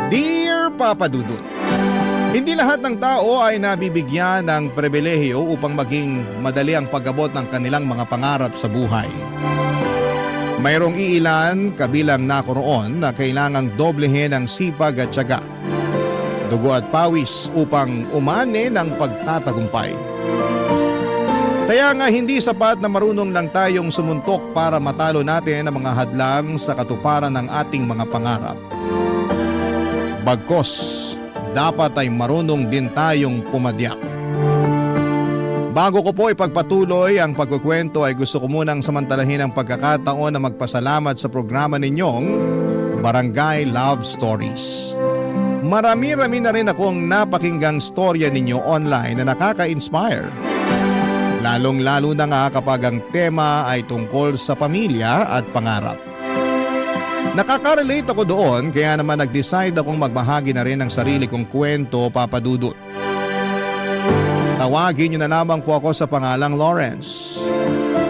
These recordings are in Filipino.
Dear Papa Dudut, hindi lahat ng tao ay nabibigyan ng pribilehiyo upang maging madali ang pag-abot ng kanilang mga pangarap sa buhay. Mayroong iilan kabilang nako roon na kailangang doblehin ang sipag at tiyaga, dugo at pawis upang umani ng pagtatagumpay. Kaya nga hindi sapat na marunong lang tayong sumuntok para matalo natin ang mga hadlang sa katuparan ng ating mga pangarap. Bagkos, dapat ay marunong din tayong pumadyak. Bago ko po ipagpatuloy ang pagkukwento ay gusto ko munang samantalahin ang pagkakataon na magpasalamat sa programa ninyong Barangay Love Stories. Marami-rami na rin akong napakinggang storya ninyo online na nakaka-inspire. Lalong-lalo na nga kapag ang tema ay tungkol sa pamilya at pangarap. Nakaka-relate ako doon kaya naman nag-decide akong magbahagi na rin ng sarili kong kwento, Papa Dudut. Tawagin niyo na lamang po ako sa pangalang Lawrence.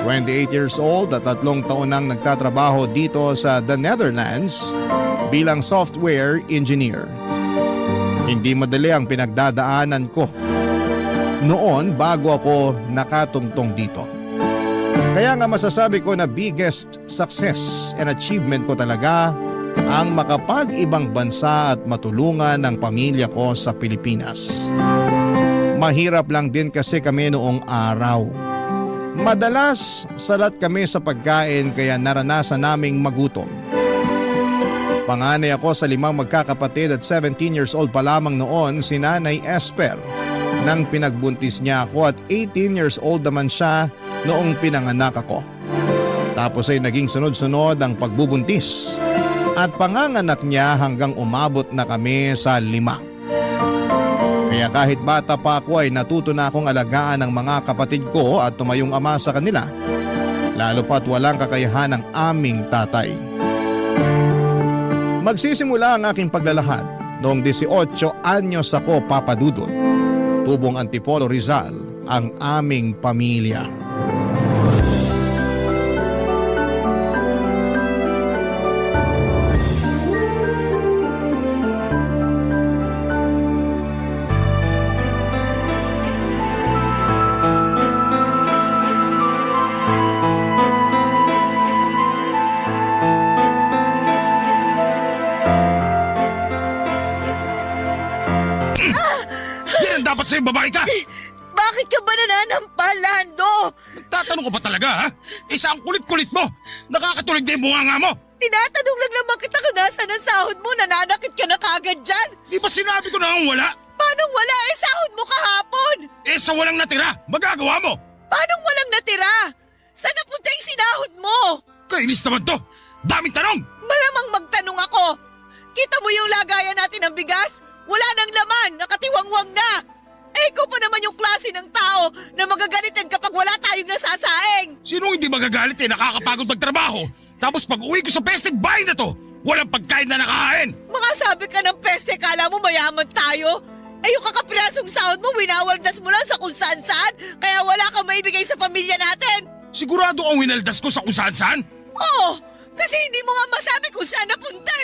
28 years old at 3 taon nang nagtatrabaho dito sa The Netherlands bilang software engineer. Hindi madali ang pinagdadaanan ko noon bago ako nakatungtong dito. Kaya nga masasabi ko na biggest success and achievement ko talaga ang makapag-ibang bansa at matulungan ng pamilya ko sa Pilipinas. Mahirap lang din kasi kami noong araw. Madalas salat kami sa pagkain kaya naranasan naming magutom. Panganay ako sa 5 magkakapatid at 17 years old pa lamang noon si Nanay Esper nang pinagbuntis niya ako at 18 years old naman siya noong pinanganak ako. Tapos ay naging sunod-sunod ang pagbubuntis at panganganak niya hanggang umabot na kami sa 5. Kaya kahit bata pa ako ay natuto na akong alagaan ng mga kapatid ko at tumayong ama sa kanila, lalo pat walang kakayahan ng aming tatay. Magsisimula ang aking paglalahad noong 18 anyos ako, Papa Dudut. Tubong Antipolo, Rizal ang aming pamilya. Dapat sa'yo babae ka! Bakit ka ba nananampal, Lando? Tatanong ko pa talaga, ha? Isa ang kulit-kulit mo! Nakakatulig na yung bunganga mo! Tinatanong lang naman kita kung nasaan ang sahod mo, nananakit ka na kagad dyan. Di ba sinabi ko na ang wala? Paano wala sahod mo kahapon? Sa walang natira, magagawa mo! Paano walang natira? Saan napunta yung sinahod mo? Kainis naman to! Daming tanong! Malamang magtanong ako. Kita mo yung lagayan natin ng bigas? Wala nang laman, nakatiwangwang na. Ikaw pa naman yung klase ng tao na magagalitin kapag wala tayong nasasaing. Sinong hindi magagalit nakakapagod magtrabaho? Tapos pag uwi ko sa peste bahay na to, walang pagkain na nakahain. Mga sabi ka ng peste, kala mo mayaman tayo? Yung kakapirasong sahod mo, winawaldas mo lang sa kung saan-saan, kaya wala kang maibigay sa pamilya natin. Sigurado ang winaldas ko sa kung saan-saan? Oo, kasi hindi mo nga masabi kung saan napunta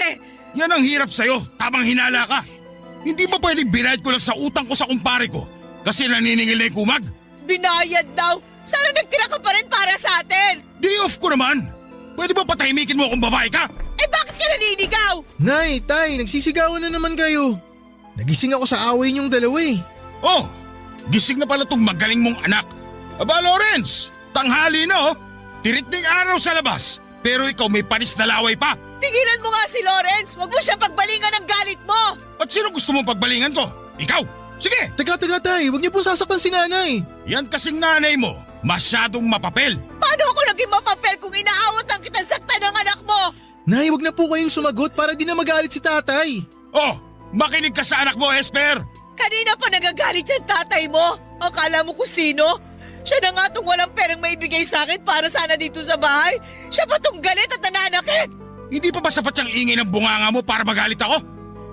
Yan ang hirap sa'yo, tamang hinala ka. Hindi ba pwedeng binayad ko lang sa utang ko sa kumpare ko? Kasi naniningil na yung kumag? Binayad daw? Sana nagtira ka pa rin para sa atin. Day off ko naman. Pwede ba patahimikin mo kung babae ka? Bakit ka naninigaw? Nay, tay, nagsisigawan na naman kayo. Nagising ako sa away niyong dalawa Oh, gising na pala tong magaling mong anak. Aba Lawrence, tanghali na Tirik ding araw sa labas. Pero ikaw may panis na laway pa. Tigilan mo nga si Lawrence. Huwag mo siya pagbalingan ng galit mo. At sino gusto mong pagbalingan ko? Ikaw! Sige! Teka, tay, huwag niyo po sasaktan si nanay. Yan kasing nanay mo, masyadong mapapel. Paano ako naging mapapel kung inaawat ang kitang saktan ng anak mo? Nay, huwag na po kayong sumagot para di na magalit si tatay. Oh, makinig ka sa anak mo, Esper. Kanina pa nagagalit yung tatay mo. Akala mo kung sino? Siya na nga tong walang perang maibigay sa akin para sana dito sa bahay. Siya pa tong galit at nananakit. Hindi pa ba sapat yung ingay ng bunganga mo para magalit ako?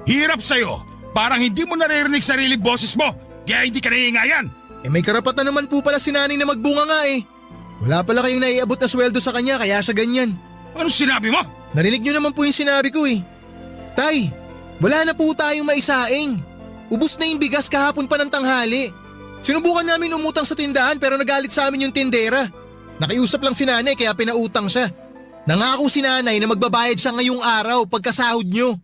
Hirap sa'yo. Parang hindi mo naririnig sarili boses mo. Kaya hindi ka naiingayan. May karapatan naman po pala si nanay na magbunga nga Wala pala kayong naiabot na sweldo sa kanya kaya siya ganyan. Ano sinabi mo? Narinig niyo naman po yung sinabi ko Tay, Wala na po tayong maisaing. Ubus na yung bigas kahapon pa ng tanghali. Sinubukan namin umutang sa tindahan pero nagalit sa amin yung tindera. Nakiusap lang si nanay kaya pinautang siya. Nangako si nanay na magbabayad siya ngayong araw pagkasahod nyo.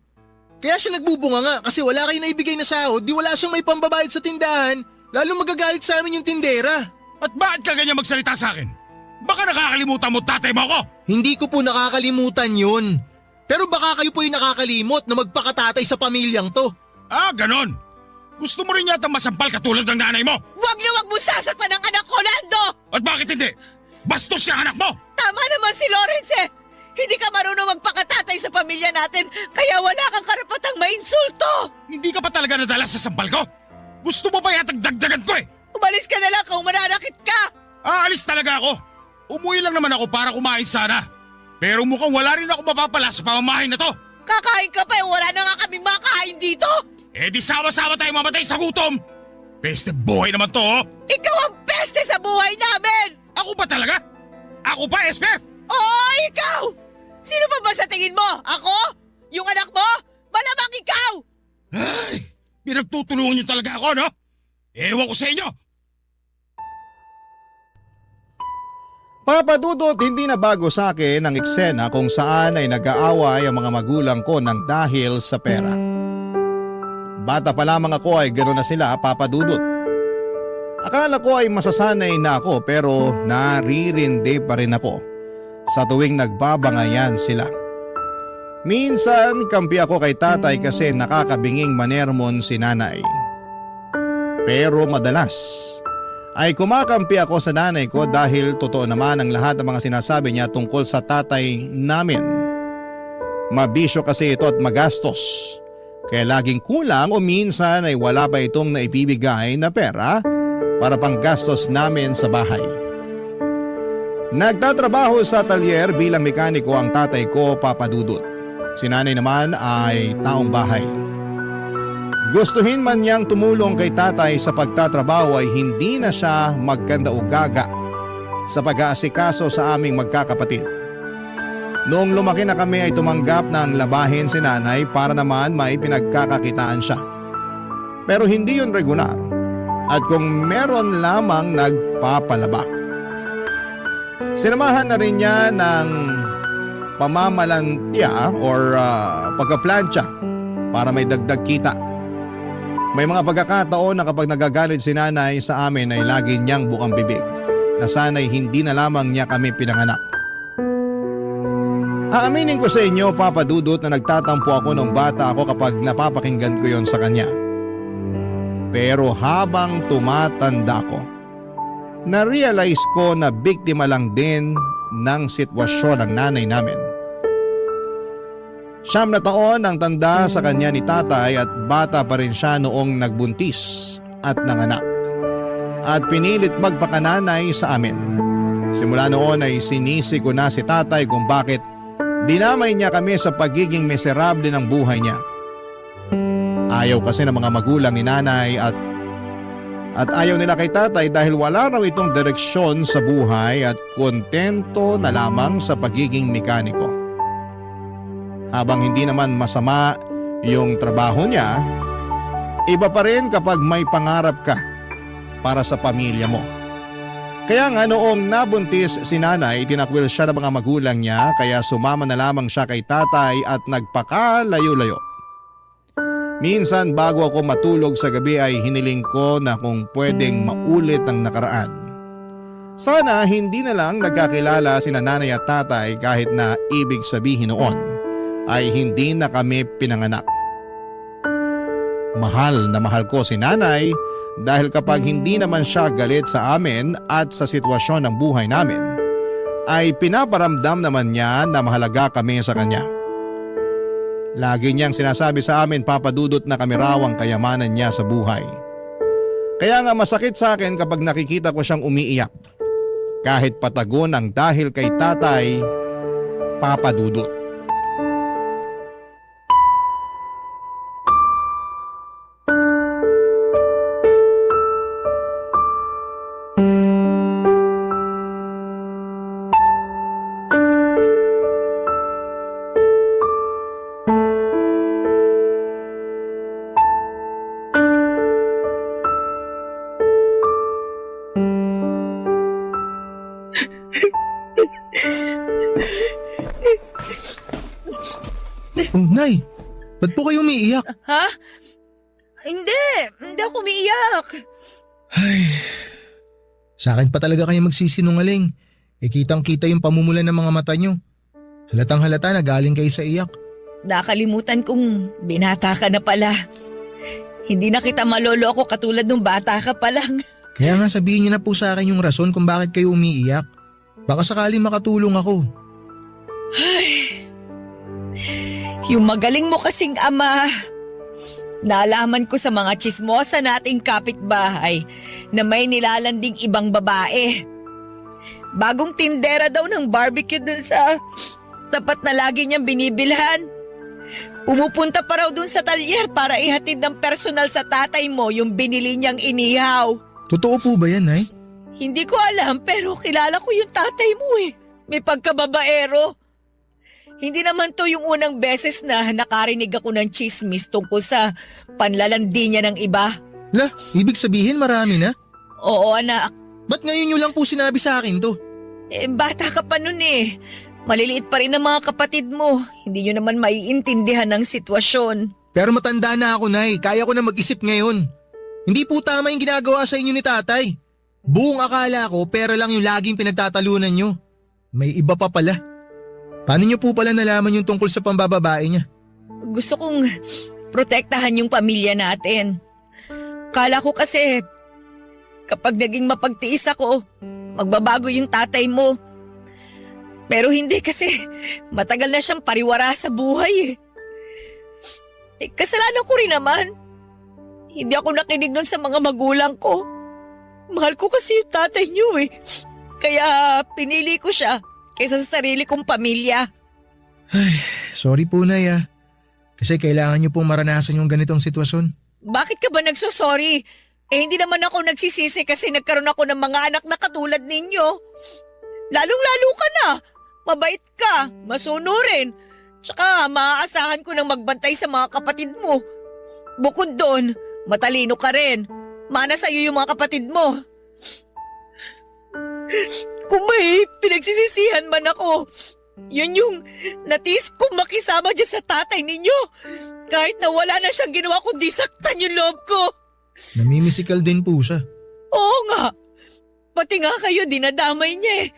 Kaya siya nagbubunga nga kasi wala kayo naibigay na sahod, di wala siyang may pambabayad sa tindahan, lalo magagalit sa amin yung tindera. At bakit ka ganyan magsalita sa akin? Baka nakakalimutan mo tatay mo ako! Hindi ko po nakakalimutan yun. Pero baka kayo po yung nakakalimot na magpakatatay sa pamilyang to. Ah, ganon! Gusto mo rin yata masampal katulad ng nanay mo? Wag na wag mo sasaktan ang anak ko, Lando! At bakit hindi? Bastos siyang anak mo! Tama naman si Lawrence eh! Hindi ka marunong magpakatatay sa pamilya natin, kaya wala kang karapatang mainsulto! Hindi ka pa talaga nadala sa sampal ko? Gusto mo pa yatang dagdagan ko eh! Umalis ka na lang kung mananakit ka! Aalis talaga ako! Umuwi lang naman ako para kumain sana. Pero mukhang wala rin ako mapapala sa pamamahay na to. Kakain ka pa eh, wala na nga kaming makain dito! Eh di sama-sama tayo mamatay sa gutom! Peste buhay naman to oh! Ikaw ang peste sa buhay namin! Ako ba talaga? Ako pa, Espe? Oo, ikaw! Sino pa ba sa tingin mo? Ako? Yung anak mo? Malamang ikaw! Ay, pinagtutulungan niyo talaga ako, no? Ewan ko sa inyo! Papa Dudut, hindi na bago sa akin ang eksena kung saan ay nag-aaway ang mga magulang ko ng dahil sa pera. Bata pa lamang ako ay gano'n na sila, Papa Dudut. Akala ko ay masasanay na ako pero naririndi pa rin ako sa tuwing nagbabangayan sila. Minsan kampi ako kay tatay kasi nakakabinging manermon si nanay. Pero madalas ay kumakampi ako sa nanay ko dahil totoo naman ang lahat ng mga sinasabi niya tungkol sa tatay namin. Mabisyo kasi ito at magastos. Kaya laging kulang o minsan ay wala pa itong naibibigay na pera para pang gastos namin sa bahay. Nagtatrabaho sa atelier bilang mekaniko ang tatay ko, Papa Dudut. Si nanay naman ay taong bahay. Gustuhin man niyang tumulong kay tatay sa pagtatrabaho ay hindi na siya magkanda-ugaga sa pag-aasikaso sa aming magkakapatid. Noong lumaki na kami ay tumanggap na ang labahin si nanay para naman may pinagkakakitaan siya. Pero hindi yun regular at kung meron lamang nagpapalaba. Sinamahan na rin niya ng pamamalantya or pagkaplantsa para may dagdag kita. May mga pagkakataon na kapag nagagalit si nanay sa amin ay lagi niyang bukang bibig na sana'y hindi na lamang niya kami pinanganak. Aaminin ko sa inyo, Papa Dudut, na nagtatampo ako nung bata ako kapag napapakinggan ko yon sa kanya. Pero habang tumatanda ko, na-realize ko na biktima lang din ng sitwasyon ng nanay namin. 9 na taon ang tanda sa kanya ni tatay at bata pa rin siya noong nagbuntis at nanganak. At pinilit magpakananay sa amin. Simula noon ay sinisi ko na si tatay kung bakit dinamay niya kami sa pagiging miserable ng buhay niya. Ayaw kasi ng mga magulang ni nanay at ayaw nila kay tatay dahil wala raw itong direksyon sa buhay at kontento na lamang sa pagiging mekaniko. Habang hindi naman masama yung trabaho niya, iba pa rin kapag may pangarap ka para sa pamilya mo. Kaya nga noong nabuntis si nanay, tinakwil siya ng mga magulang niya kaya sumama na lamang siya kay tatay at nagpakalayo-layo. Minsan bago ako matulog sa gabi ay hiniling ko na kung pwedeng maulit ang nakaraan. Sana hindi na lang nagkakilala sina nanay at tatay kahit na ibig sabihin noon ay hindi na kami pinanganak. Mahal na mahal ko si nanay dahil kapag hindi naman siya galit sa amin at sa sitwasyon ng buhay namin, ay pinaparamdam naman niya na mahalaga kami sa kanya. Lagi niyang sinasabi sa amin, Papa Dudut, na kami raw ang kayamanan niya sa buhay. Kaya nga masakit sa akin kapag nakikita ko siyang umiiyak. Kahit patagon ang dahil kay tatay, Papa Dudut. Nay, ba't po kayo umiiyak? Ha? Hindi ako umiiyak. Ay, sa akin pa talaga kayo magsisinungaling. Kitang-kita yung pamumulan ng mga mata nyo. Halatang halata na galing kayo sa iyak. Nakalimutan kong binata ka na pala. Hindi na kita maloloko katulad nung bata ka pa lang. Kaya nga sabihin niyo na po sa akin yung rason kung bakit kayo umiiyak. Baka sakaling makatulong ako. Yung magaling mo kasing ama. Naalaman ko sa mga tsismosa nating kapitbahay na may nilalanding ibang babae. Bagong tindera daw ng barbecue dun sa tapat na lagi niyang binibilhan. Pumupunta pa raw dun sa talyer para ihatid ng personal sa tatay mo yung binili niyang inihaw. Totoo po ba yan, Nay? Hindi ko alam pero kilala ko yung tatay mo eh. May pagkababaero. Hindi naman to yung unang beses na nakarinig ako ng chismis tungkol sa panlalandi niya ng iba. La, ibig sabihin marami na? Oo anak, Ba't ngayon nyo lang po sinabi sa akin to? bata ka pa nun eh. Maliliit pa rin ang mga kapatid mo. Hindi nyo naman maiintindihan ng sitwasyon. Pero matanda na ako, Nay. Kaya ko na mag-isip ngayon. Hindi po tama yung ginagawa sa inyo ni tatay. Buong akala ko pera lang yung laging pinagtatalunan nyo. May iba pa pala. Paano nyo po pala nalaman yung tungkol sa pambababae niya? Gusto kong protektahan yung pamilya natin. Kala ko kasi kapag naging mapagtiis ako, magbabago yung tatay mo. Pero hindi kasi matagal na siyang pariwara sa buhay eh. Kasalanan ko rin naman. Hindi ako nakinig nun sa mga magulang ko. Mahal ko kasi yung tatay niyo eh. Kaya pinili ko siya kaysa sa sarili kong pamilya. Sorry po, Nay ah. Kasi kailangan nyo pong maranasan yung ganitong sitwasyon. Bakit ka ba nagsosorry? Hindi naman ako nagsisisi kasi nagkaroon ako ng mga anak na katulad ninyo. Lalong-lalo ka na. Mabait ka, masunurin. Tsaka maaasahan ko nang magbantay sa mga kapatid mo. Bukod doon, matalino ka rin. Mana sa'yo yung mga kapatid mo. Kung may pinagsisisihan man ako, yun yung natiis kong makisama dyan sa tatay ninyo. Kahit na wala na siyang ginawa kundi saktan yung loob ko. Namimisikal din po siya. Oo nga. Pati nga kayo dinadamay niya eh.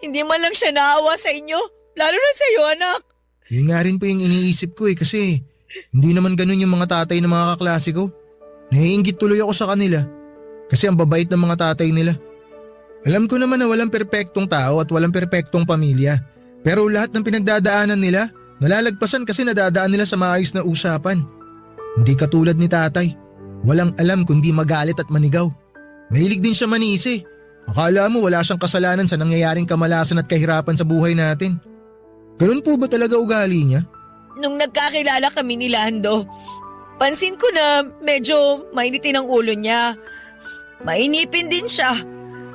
Hindi man lang siya naawa sa inyo. Lalo na sa iyo, anak. Yun nga rin po yung iniisip ko kasi hindi naman ganun yung mga tatay ng mga kaklase ko. Naiinggit tuloy ako sa kanila kasi ang babait ng mga tatay nila. Alam ko naman na walang perpektong tao at walang perpektong pamilya. Pero lahat ng pinagdadaanan nila, nalalagpasan kasi nadadaan nila sa maayos na usapan. Hindi katulad ni tatay. Walang alam kundi magalit at manigaw. Mahilig din siya manisi. Akala mo wala siyang kasalanan sa nangyayaring kamalasan at kahirapan sa buhay natin. Ganun po ba talaga ugali niya? Nung nagkakilala kami ni Lando, pansin ko na medyo mainitin ang ulo niya. Mainipin din siya.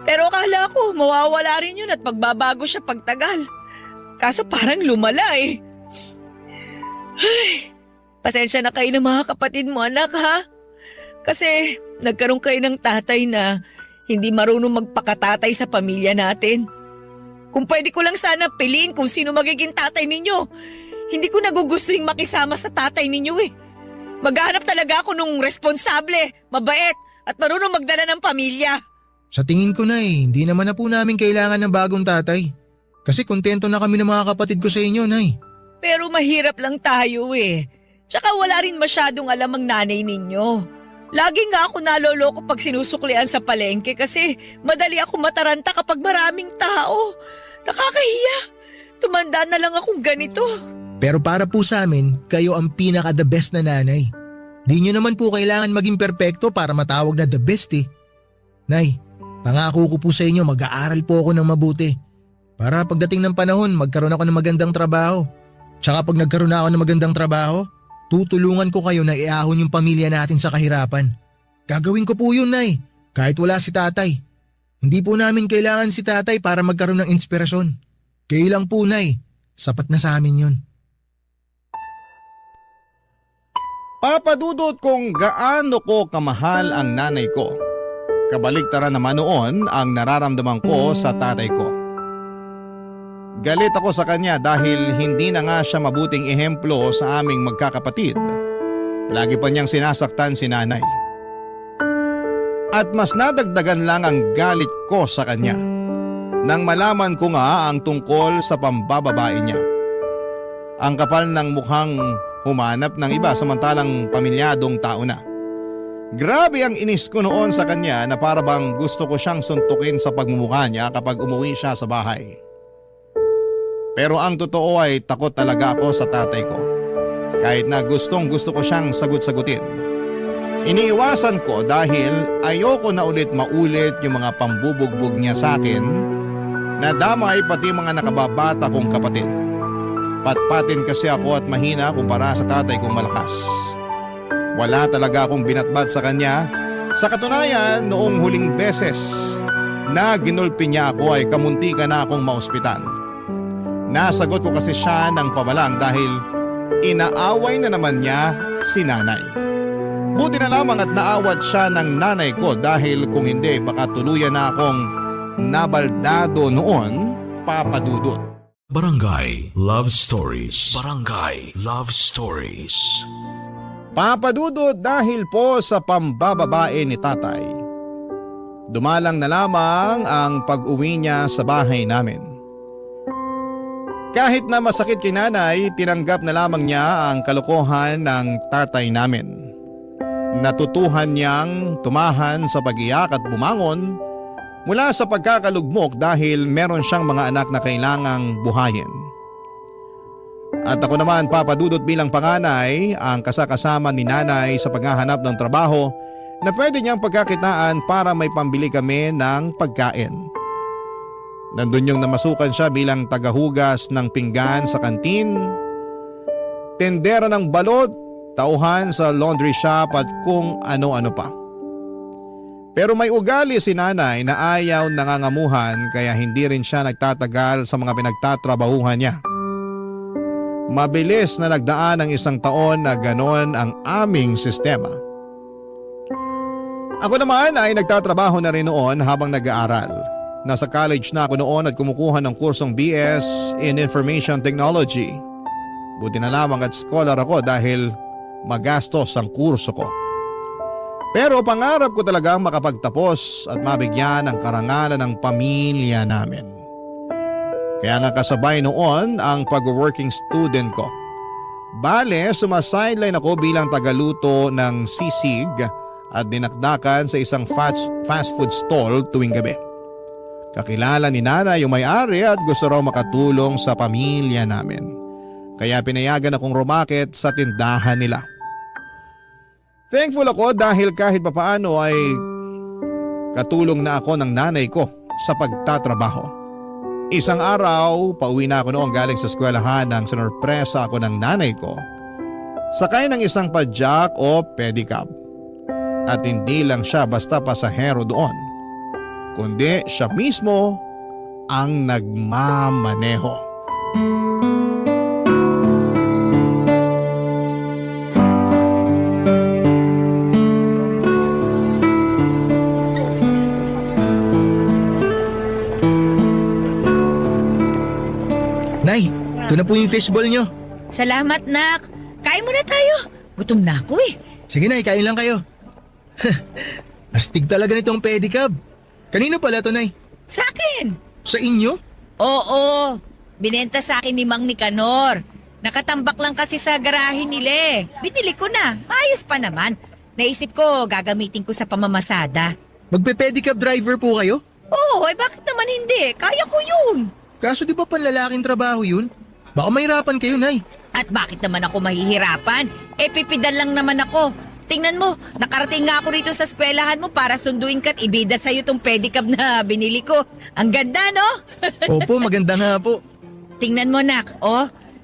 Pero akala ko mawawala rin yun at pagbabago siya pagtagal. Kaso parang lumala eh. Ay, pasensya na kayo ng mga kapatid mo, anak ha? Kasi nagkaroon kayo ng tatay na hindi marunong magpakatatay sa pamilya natin. Kung pwede ko lang sana piliin kung sino magiging tatay ninyo. Hindi ko nagugustuhin makisama sa tatay ninyo eh. Maghahanap talaga ako nung responsable, mabait at marunong magdala ng pamilya. Sa tingin ko na hindi naman na po namin kailangan ng bagong tatay. Kasi kontento na kami ng mga kapatid ko sa inyo, Nay. Pero mahirap lang tayo eh. Tsaka wala rin masyadong alam ang nanay ninyo. Lagi nga ako naloloko pag sinusuklian sa palengke kasi madali ako mataranta kapag maraming tao. Nakakahiya. Tumanda na lang akong ganito. Pero para po sa amin, kayo ang pinaka the best na nanay. Di nyo naman po kailangan maging perpekto para matawag na the best eh. Nay, pangako ko po sa inyo mag-aaral po ako ng mabuti. Para pagdating ng panahon magkaroon ako ng magandang trabaho. Tsaka pag nagkaroon na ako ng magandang trabaho, tutulungan ko kayo na iahon yung pamilya natin sa kahirapan. Gagawin ko po yun, Nay, kahit wala si tatay. Hindi po namin kailangan si tatay para magkaroon ng inspirasyon. Kayo lang po, Nay. Sapat na sa amin yun. Papadudot kung gaano ko kamahal ang nanay ko. Kabaligtaran naman noon ang nararamdaman ko sa tatay ko. Galit ako sa kanya dahil hindi na nga siya mabuting ehemplo sa aming magkakapatid. Lagi pa niyang sinasaktan si nanay. At mas nadagdagan lang ang galit ko sa kanya nang malaman ko nga ang tungkol sa pambababae niya. Ang kapal ng mukhang humanap ng iba samantalang pamilyadong tao na. Grabe ang inis ko noon sa kanya na para bang gusto ko siyang suntukin sa pagmumukha niya kapag umuwi siya sa bahay. Pero ang totoo ay takot talaga ako sa tatay ko. Kahit na gustong gusto ko siyang sagot-sagutin. Iniiwasan ko dahil ayoko na ulit maulit yung mga pambubugbog niya sa akin na damay pati mga nakababata kong kapatid. Patpatin kasi ako at mahina kumpara sa tatay kong malakas. Wala talaga akong binatbat sa kanya. Sa katunayan, noong huling beses na ginulpi niya ako ay kamuntika na akong maospital. Nasagot ko kasi siya ng pabalang dahil inaaway na naman niya si nanay. Buti na lamang at naawat siya ng nanay ko dahil kung hindi baka tuluyan na akong nabaldado noon, Papa Dudut. Barangay Love Stories. Barangay Love Stories. Papa Dudut, dahil po sa pambababae ni tatay, dumalang na lamang ang pag-uwi niya sa bahay namin. Kahit na masakit kay nanay, tinanggap na lamang niya ang kalokohan ng tatay namin. Natutuhan niyang tumahan sa pag-iyak at bumangon mula sa pagkakalugmok dahil meron siyang mga anak na kailangang buhayin. At ako naman, Papa Dudut, bilang panganay, ang kasakasama ni nanay sa paghahanap ng trabaho na pwede niyang pagkakitaan para may pambili kami ng pagkain. Nandun yung namasukan siya bilang tagahugas ng pinggan sa kantin, tendera ng balot, tauhan sa laundry shop at kung ano-ano pa. Pero may ugali si nanay na ayaw nangangamuhan kaya hindi rin siya nagtatagal sa mga pinagtatrabahuhan niya. Mabilis na nagdaan ang 1 taon na ganon ang aming sistema. Ako naman ay nagtatrabaho na rin noon habang nag-aaral. Nasa college na ako noon at kumukuha ng kursong BS in Information Technology. Buti na lamang at scholar ako dahil magastos ang kurso ko. Pero pangarap ko talagang makapagtapos at mabigyan ng karangalan ng pamilya namin. Kaya nga kasabay noon ang pag-working student ko. Bale, sumasideline ako bilang tagaluto ng sisig at dinakdakan sa isang fast food stall tuwing gabi. Kakilala ni nanay yung may-ari at gusto raw makatulong sa pamilya namin. Kaya pinayagan akong rumakit sa tindahan nila. Thankful ako dahil kahit papaano ay katulong na ako ng nanay ko sa pagtatrabaho. Isang araw, pauwi na ako noong galing sa eskwelahan nang sinurpresa ako ng nanay ko. Sakay ng isang padyak o pedicab. At hindi lang siya basta pasahero doon, kundi siya mismo ang nagmamaneho. Nay, ito na po yung fishball nyo. Salamat, nak. Kain muna tayo. Gutom na ako eh. Sige Nay, kain lang kayo. Astig talaga nitong pedicab. Kanino pala to, Nay? Sa akin. Sa inyo? Oo. Binenta sa akin ni Mang Nicanor. Nakatambak lang kasi sa garahe nila eh. Binili ko na. Ayos pa naman. Naisip ko, gagamitin ko sa pamamasada. Magpe-pedicab driver po kayo? Oo, bakit naman hindi? Kaya ko yun. Kaso di ba panlalaking trabaho yun? Baka mahirapan kayo, Nay. At bakit naman ako mahihirapan? Pipidan lang naman ako. Tingnan mo, nakarating nga ako rito sa eskwelahan mo para sunduin ka't ibida sa'yo tong pedicab na binili ko. Ang ganda, no? Opo, maganda nga po. Tingnan mo, nak.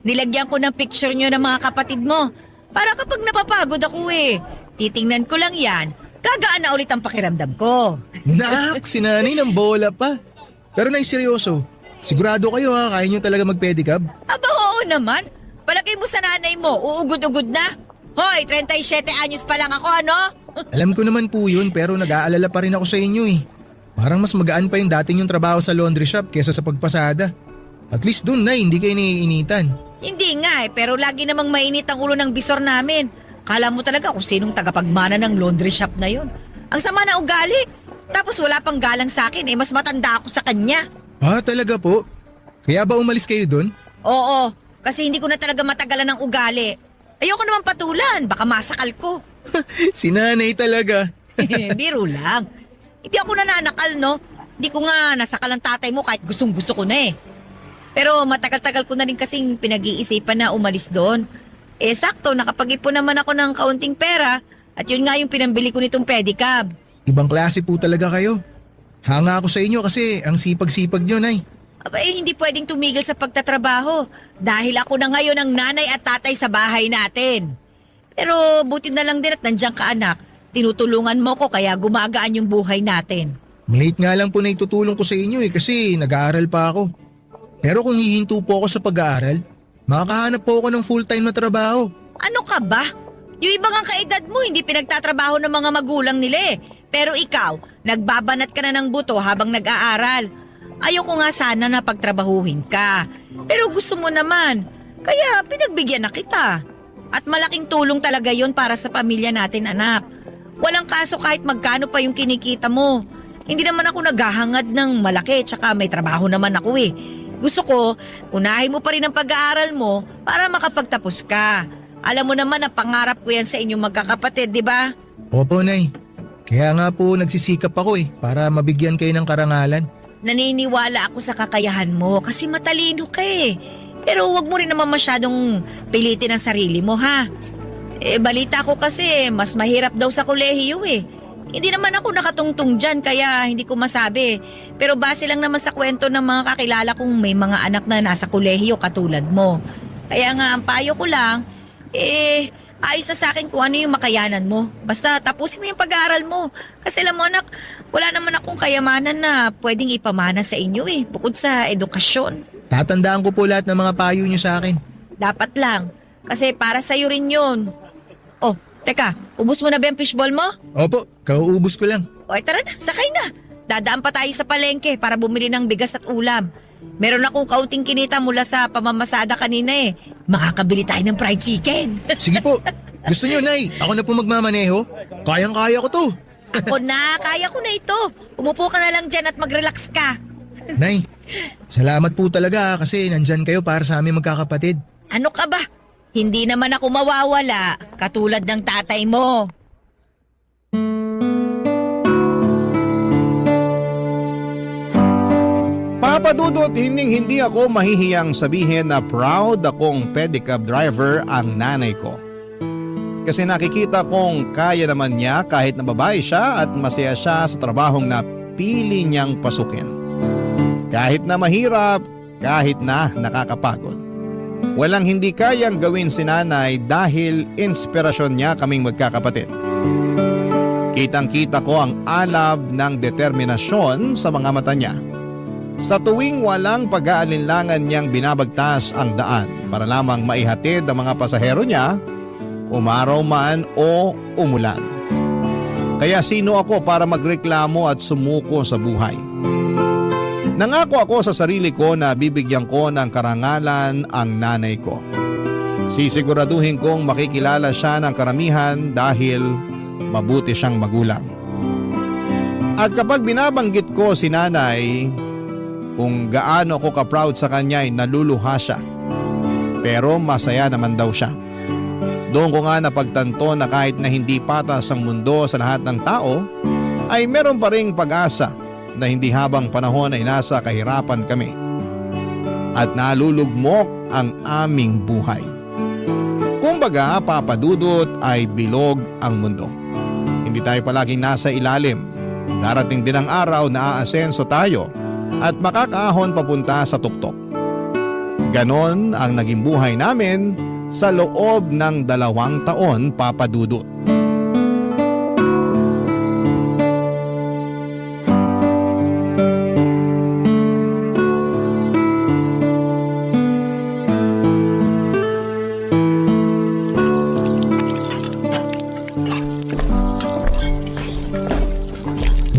Nilagyan ko ng picture nyo ng mga kapatid mo. Para kapag napapagod ako titingnan ko lang yan, gagaan na ulit ang pakiramdam ko. Nak, sinanay ng bola pa. Pero Nay, seryoso. Sigurado kayo kaya nyo talaga mag-pedicab? Aba, oo naman. Palagay mo sa nanay mo, uugod-ugod na. Hoy, 37 anyos pa lang ako, ano? Alam ko naman po yun pero nag-aalala pa rin ako sa inyo eh. Parang mas magaan pa yung dating yung trabaho sa laundry shop kesa sa pagpasada. At least dun, Nay, hindi kayo naiinitan. Hindi nga pero lagi namang mainit ang ulo ng bisor namin. Kala mo talaga kung sinong tagapagmana ng laundry shop na yon. Ang sama na ugali. Tapos wala pang galang sa akin mas matanda ako sa kanya. Ah, talaga po? Kaya ba umalis kayo dun? Oo, kasi hindi ko na talaga matagalan ng ugali. Ayoko naman patulan, baka masakal ko. Si Nanay talaga. Biro lang. Hindi ako nananakal, no? Hindi ko nga nasakal ang tatay mo kahit gustong gusto ko na Pero matagal-tagal ko na rin kasing pinag-iisipan na umalis doon. Sakto, nakapag-ipon naman ako ng kaunting pera at yun nga yung pinambili ko nitong pedicab. Ibang klase po talaga kayo. Hanga ako sa inyo kasi ang sipag-sipag nyo, Nay. Hindi pwedeng tumigil sa pagtatrabaho dahil ako na ngayon ang nanay at tatay sa bahay natin. Pero buti na lang din at nandiyan ka anak. Tinutulungan mo ko kaya gumagaan yung buhay natin. Maliit nga lang po na itutulong ko sa inyo kasi nag-aaral pa ako. Pero kung hihinto po ako sa pag-aaral, makakahanap po ako ng full-time na trabaho. Ano ka ba? Yung ibang ang kaedad mo hindi pinagtatrabaho ng mga magulang nila Pero ikaw, nagbabanat ka na ng buto habang nag-aaral. Ayoko nga sana na pagtrabahuhin ka. Pero gusto mo naman. Kaya pinagbigyan na kita. At malaking tulong talaga yon para sa pamilya natin, anak. Walang kaso kahit magkano pa yung kinikita mo. Hindi naman ako naghahangad ng malaki tsaka may trabaho naman ako Gusto ko, unahin mo pa rin ang pag-aaral mo para makapagtapos ka. Alam mo naman na pangarap ko yan sa inyong magkakapatid, di ba? Opo, Nay. Kaya nga po nagsisikap ako para mabigyan kayo ng karangalan. Naniniwala ako sa kakayahan mo kasi matalino ka Pero wag mo rin naman masyadong pilitin ang sarili mo, ha? Balita ko kasi mas mahirap daw sa kolehiyo Hindi naman ako nakatungtong dyan kaya hindi ko masabi. Pero base lang naman sa kwento ng mga kakilala kong may mga anak na nasa kolehiyo katulad mo. Kaya nga ang payo ko lang, ayos na sa akin kung ano yung makayanan mo. Basta tapusin mo yung pag-aaral mo. Kasi alam mo anak, wala naman akong kayamanan na pwedeng ipamana sa inyo bukod sa edukasyon. Tatandaan ko po lahat ng mga payo niyo sa akin. Dapat lang, kasi para sa'yo rin yun. Oh, teka, ubos mo na ba yung fishball mo? Opo, kauubos ko lang. Tara na, sakay na. Dadaan pa tayo sa palengke para bumili ng bigas at ulam. Meron akong kaunting kinita mula sa pamamasada kanina Makakabili tayo ng fried chicken. Sige po. Gusto niyo, Nay? Ako na po magmamaneho? Kayang-kaya ko to. Ako na, kaya ko na ito. Umupo ka na lang dyan at mag-relax ka. Nay, salamat po talaga kasi nandyan kayo para sa aming magkakapatid. Ano ka ba? Hindi naman ako mawawala katulad ng tatay mo. Papa Dudut, hindi ako mahihiyang sabihin na proud akong pedicab driver ang nanay ko. Kasi nakikita kong kaya naman niya kahit na babae siya at masaya siya sa trabahong na pili niyang pasukin. Kahit na mahirap, kahit na nakakapagod. Walang hindi kayang gawin si nanay dahil inspirasyon niya kaming magkakapatid. Kitang-kita ko ang alab ng determinasyon sa mga mata niya. Sa tuwing walang pag-aalinlangan niyang binabagtas ang daan para lamang maihatid ang mga pasahero niya, umaraw man o umulan. Kaya sino ako para magreklamo at sumuko sa buhay? Nangako ako sa sarili ko na bibigyan ko ng karangalan ang nanay ko. Sisiguraduhin kong makikilala siya ng karamihan dahil mabuti siyang magulang. At kapag binabanggit ko si nanay, kung gaano ako ka-proud sa kanya ay naluluha siya. Pero masaya naman daw siya. Doon ko nga napagtanto na kahit na hindi patas ang mundo sa lahat ng tao, ay meron pa ring pag-asa na hindi habang panahon ay nasa kahirapan kami. At nalulugmok ang aming buhay. Kumbaga, Papa Dudut, ay bilog ang mundo. Hindi tayo palaging nasa ilalim. Darating din ang araw na aasenso tayo at makakaahon papunta sa tuktok. Ganon ang naging buhay namin sa loob ng 2 taon, Papa Dudut.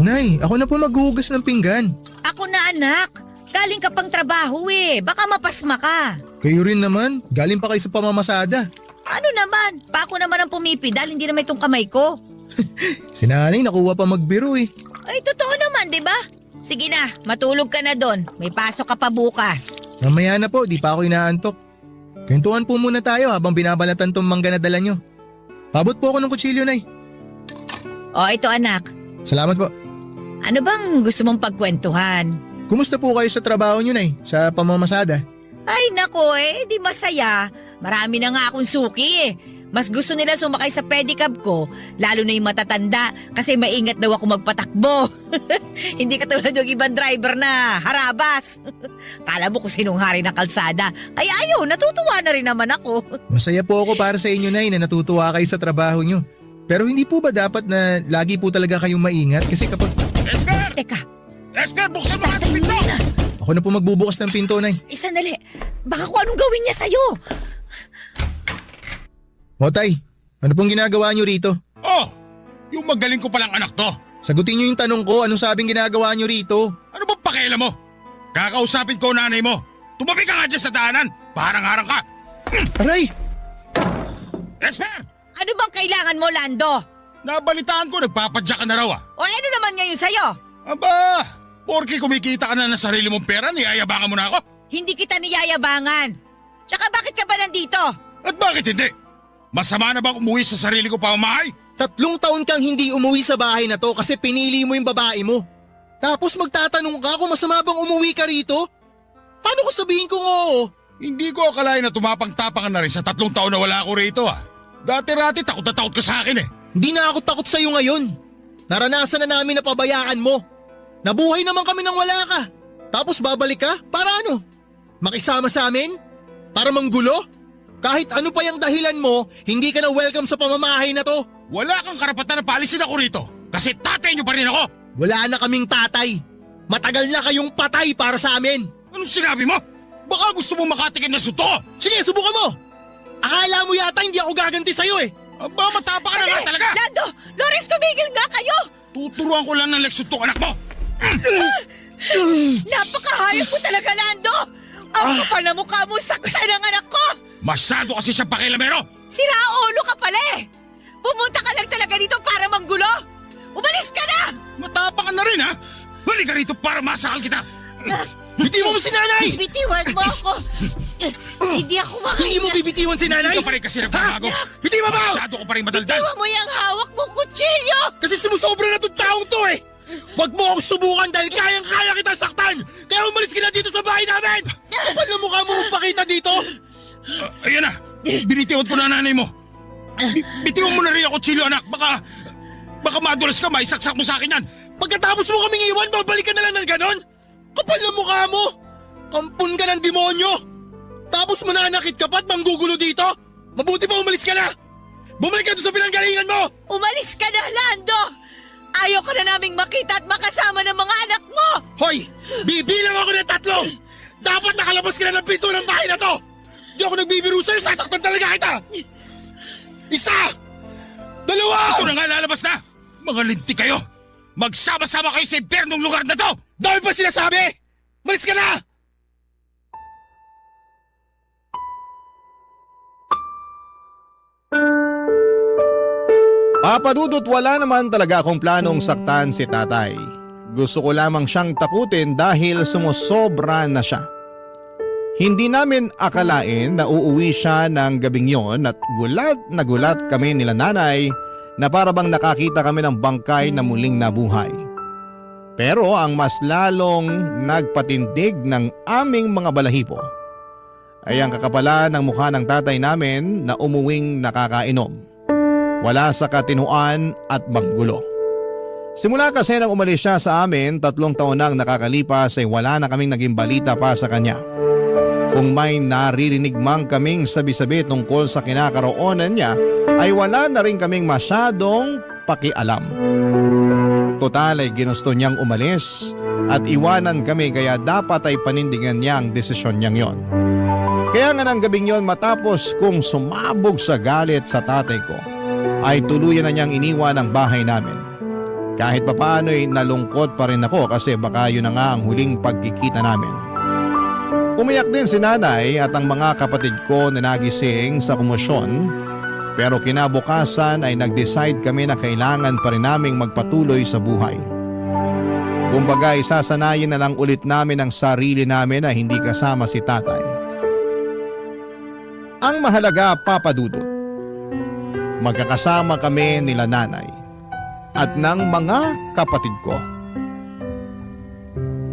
Nay, ako na po maghuhugas ng pinggan. Ako na anak. Galing ka pang trabaho baka mapasma ka. Kayo rin naman, galing pa kayo sa pamamasada. Ano naman? Pa ako naman ang pumipidal, hindi naman itong kamay ko. Si nanay nakuha pa magbiro eh. Ay, totoo naman, di ba? Sige na, matulog ka na doon. May pasok ka pa bukas. Mamaya na po, di pa ako inaantok. Kwentuhan po muna tayo habang binabalatan tong mangga na dala nyo. Pabot po ako ng kutsilyo, Nay. O, ito anak. Salamat po. Ano bang gusto mong pagkwentuhan? Kumusta po kayo sa trabaho nyo, Nay? Sa pamamasada? Ay, nako di masaya. Marami na nga akong suki Mas gusto nila sumakay sa pedicab ko, lalo na yung matatanda kasi maingat daw ako magpatakbo. Hindi katulad yung ibang driver na harabas. Kala mo kung sinong hari ng kalsada. Kaya ayaw, natutuwa na rin naman ako. Masaya po ako para sa inyo, Nay, na natutuwa kayo sa trabaho nyo. Pero hindi po ba dapat na lagi po talaga kayong maingat? Kasi kapag... Esper! Teka, Esper, buksan mo ang pinto! Ako na po magbubukas ng pinto, Nay. sandali. Baka kung anong gawin niya sa'yo. O Tay, ano pong ginagawa nyo rito? Oh, yung magaling ko palang anak to. Sagutin nyo yung tanong ko, anong sabing ginagawa nyo rito? Ano ba pakialam mo? Kakausapin ko nanay mo. Tumabi ka nga dyan sa daanan. Parang-harang ka. Aray! Esper! Ano bang kailangan mo, Lando? Nabalitaan ko nagpapadya ka na raw ah. O ano naman ngayon sa'yo? Aba, porke kumikita ka na ng sarili mong pera, niyayabangan mo na ako. Hindi kita niyayabangan. Tsaka bakit ka ba nandito? At bakit hindi? Masama na bang umuwi sa sarili ko pamamahay? 3 taon kang hindi umuwi sa bahay na to kasi pinili mo yung babae mo. Tapos magtatanong ka kung masama bang umuwi ka rito? Paano ko sabihin kong oo? Hindi ko akalain na tumapang-tapangan na rin sa 3 taon na wala ako rito ah. Dati-rati takot na takot ka sa akin eh. Hindi na ako takot sa'yo ngayon. Naranasan na namin na pabayaan mo. Nabuhay naman kami nang wala ka. Tapos babalik ka? Para ano? Makisama sa amin? Para manggulo? Kahit ano pa yung dahilan mo, hindi ka na welcome sa pamamahay na to. Wala kang karapatan na palisin ako rito. Kasi tatay niyo pa rin ako. Wala na kaming tatay. Matagal na kayong patay para sa amin. Anong sinabi mo? Baka gusto mo makatikim na suto ko. Sige, subukan mo. Akala mo yata hindi ako gaganti sa'yo eh. Aba, matapa ka na nga talaga. Lando! Lawrence, tumigil nga kayo! Tuturuan ko lang ng leksyon tong anak mo. Napakahayop mo talaga, Lando! Ang kapal na mukha mo, sakta ng anak ko! Masyado kasi siyang pakilamero. Sira ulo ka pala Pumunta ka lang talaga dito para manggulo! Umalis ka na! Matapa ka na rin ha. Huli ka rito para masakal kita. Bitiwan mo si nanay! Bitiwan mo ako! Hindi ako makain. Hindi mo bibitiwan si nanay? Hindi ka pa rin kasi nagbabago. Bitiwan mo! Masyado ko pa rin madaldal. Bitiwan mo yung hawak mong kutsilyo! Kasi sumusobra na itong taong to eh! Huwag mo akong subukan dahil kayang-kaya kita saktan! Kaya umalis ka na dito sa bahay namin! Kapal na mukha mo magpakita dito! Ayan na. Binitiwan ko na nanay mo. Bitiwan mo na rin ako, Chilo anak. Baka madulas ka, maisaksak mo sa akin yan. Pagkatapos mo kaming iwan, babalik ka na lang ng ganon? Kapal na mukha mo! Kampun ka ng demonyo! Tapos mananakit ka pa at manggugulo dito? Mabuti pa umalis ka na! Bumalik ka doon sa pinanggalingan mo! Umalis ka na, Lando! Ayaw ka na naming makita at makasama ng mga anak mo! Hoy! Bibilang ako ng 3! Dapat nakalabas ka na ng pinto ng bahay na to! Di ako nagbibiro sa'yo, sasaktan talaga kita! 1! 2! Ito na nga lalabas na. Mga linti kayo. Magsama-sama kayo sa impyernong lugar na to. Dahil pa sinasabi! Malis ka na! Papadudot wala naman talaga akong planong saktan si tatay. Gusto ko lamang siyang takutin dahil sumusobra na siya. Hindi namin akalain na uuwi siya ng gabing yon at gulat na gulat kami nila nanay na para bang nakakita kami ng bangkay na muling nabuhay. Pero ang mas lalong nagpatindig ng aming mga balahibo ay ang kakapalan ng mukha ng tatay namin na umuwing nakakainom. Wala sa katinuan at manggulo. Simula kasi nang umalis siya sa amin, 3 taon nang nakakalipas ay wala na kaming naging balita pa sa kanya. Kung may naririnig mang kaming sabi-sabi tungkol sa kinakaroonan niya, ay wala na rin kaming masyadong pakialam. Total ay ginusto niyang umalis at iwanan kami kaya dapat ay panindigan niya ang desisyon niyang yon. Kaya nga ng gabing yon matapos kong sumabog sa galit sa tatay ko, ay tuluyan na niyang iniwan ang bahay namin. Kahit papaano'y nalungkot pa rin ako kasi baka yun na nga ang huling pagkikita namin. Umiyak din si nanay at ang mga kapatid ko na nagising sa komosyon, pero kinabukasan ay nag-decide kami na kailangan pa rin naming magpatuloy sa buhay. Kumbaga isasanayin na lang ulit namin ang sarili namin na hindi kasama si tatay. Ang mahalaga, Papa Dudut, magkakasama kami nila nanay at ng mga kapatid ko.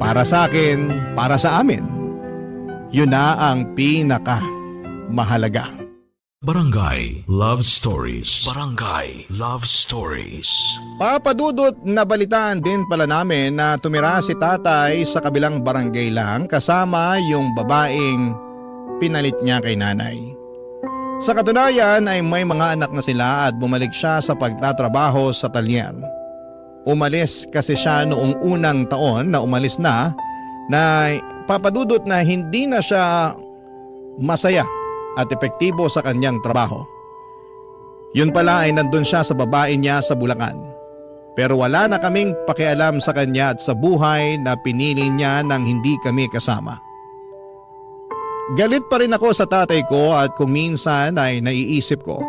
Para sa akin, para sa amin, yun na ang pinaka mahalaga. Barangay Love Stories. Barangay Love Stories. Papadudot, nabalitaan din pala namin na tumira si tatay sa kabilang barangay lang kasama yung babaeng pinalit niya kay nanay. Sa katunayan ay may mga anak na sila at bumalik siya sa pagtatrabaho sa talyer. Umalis kasi siya noong unang taon na umalis na papadudot na hindi na siya masaya at epektibo sa kanyang trabaho. Yun pala ay nandun siya sa babae niya sa Bulacan. Pero wala na kaming pakialam sa kanya at sa buhay na pinili niya nang hindi kami kasama. Galit pa rin ako sa tatay ko at kung minsan ay naiisip ko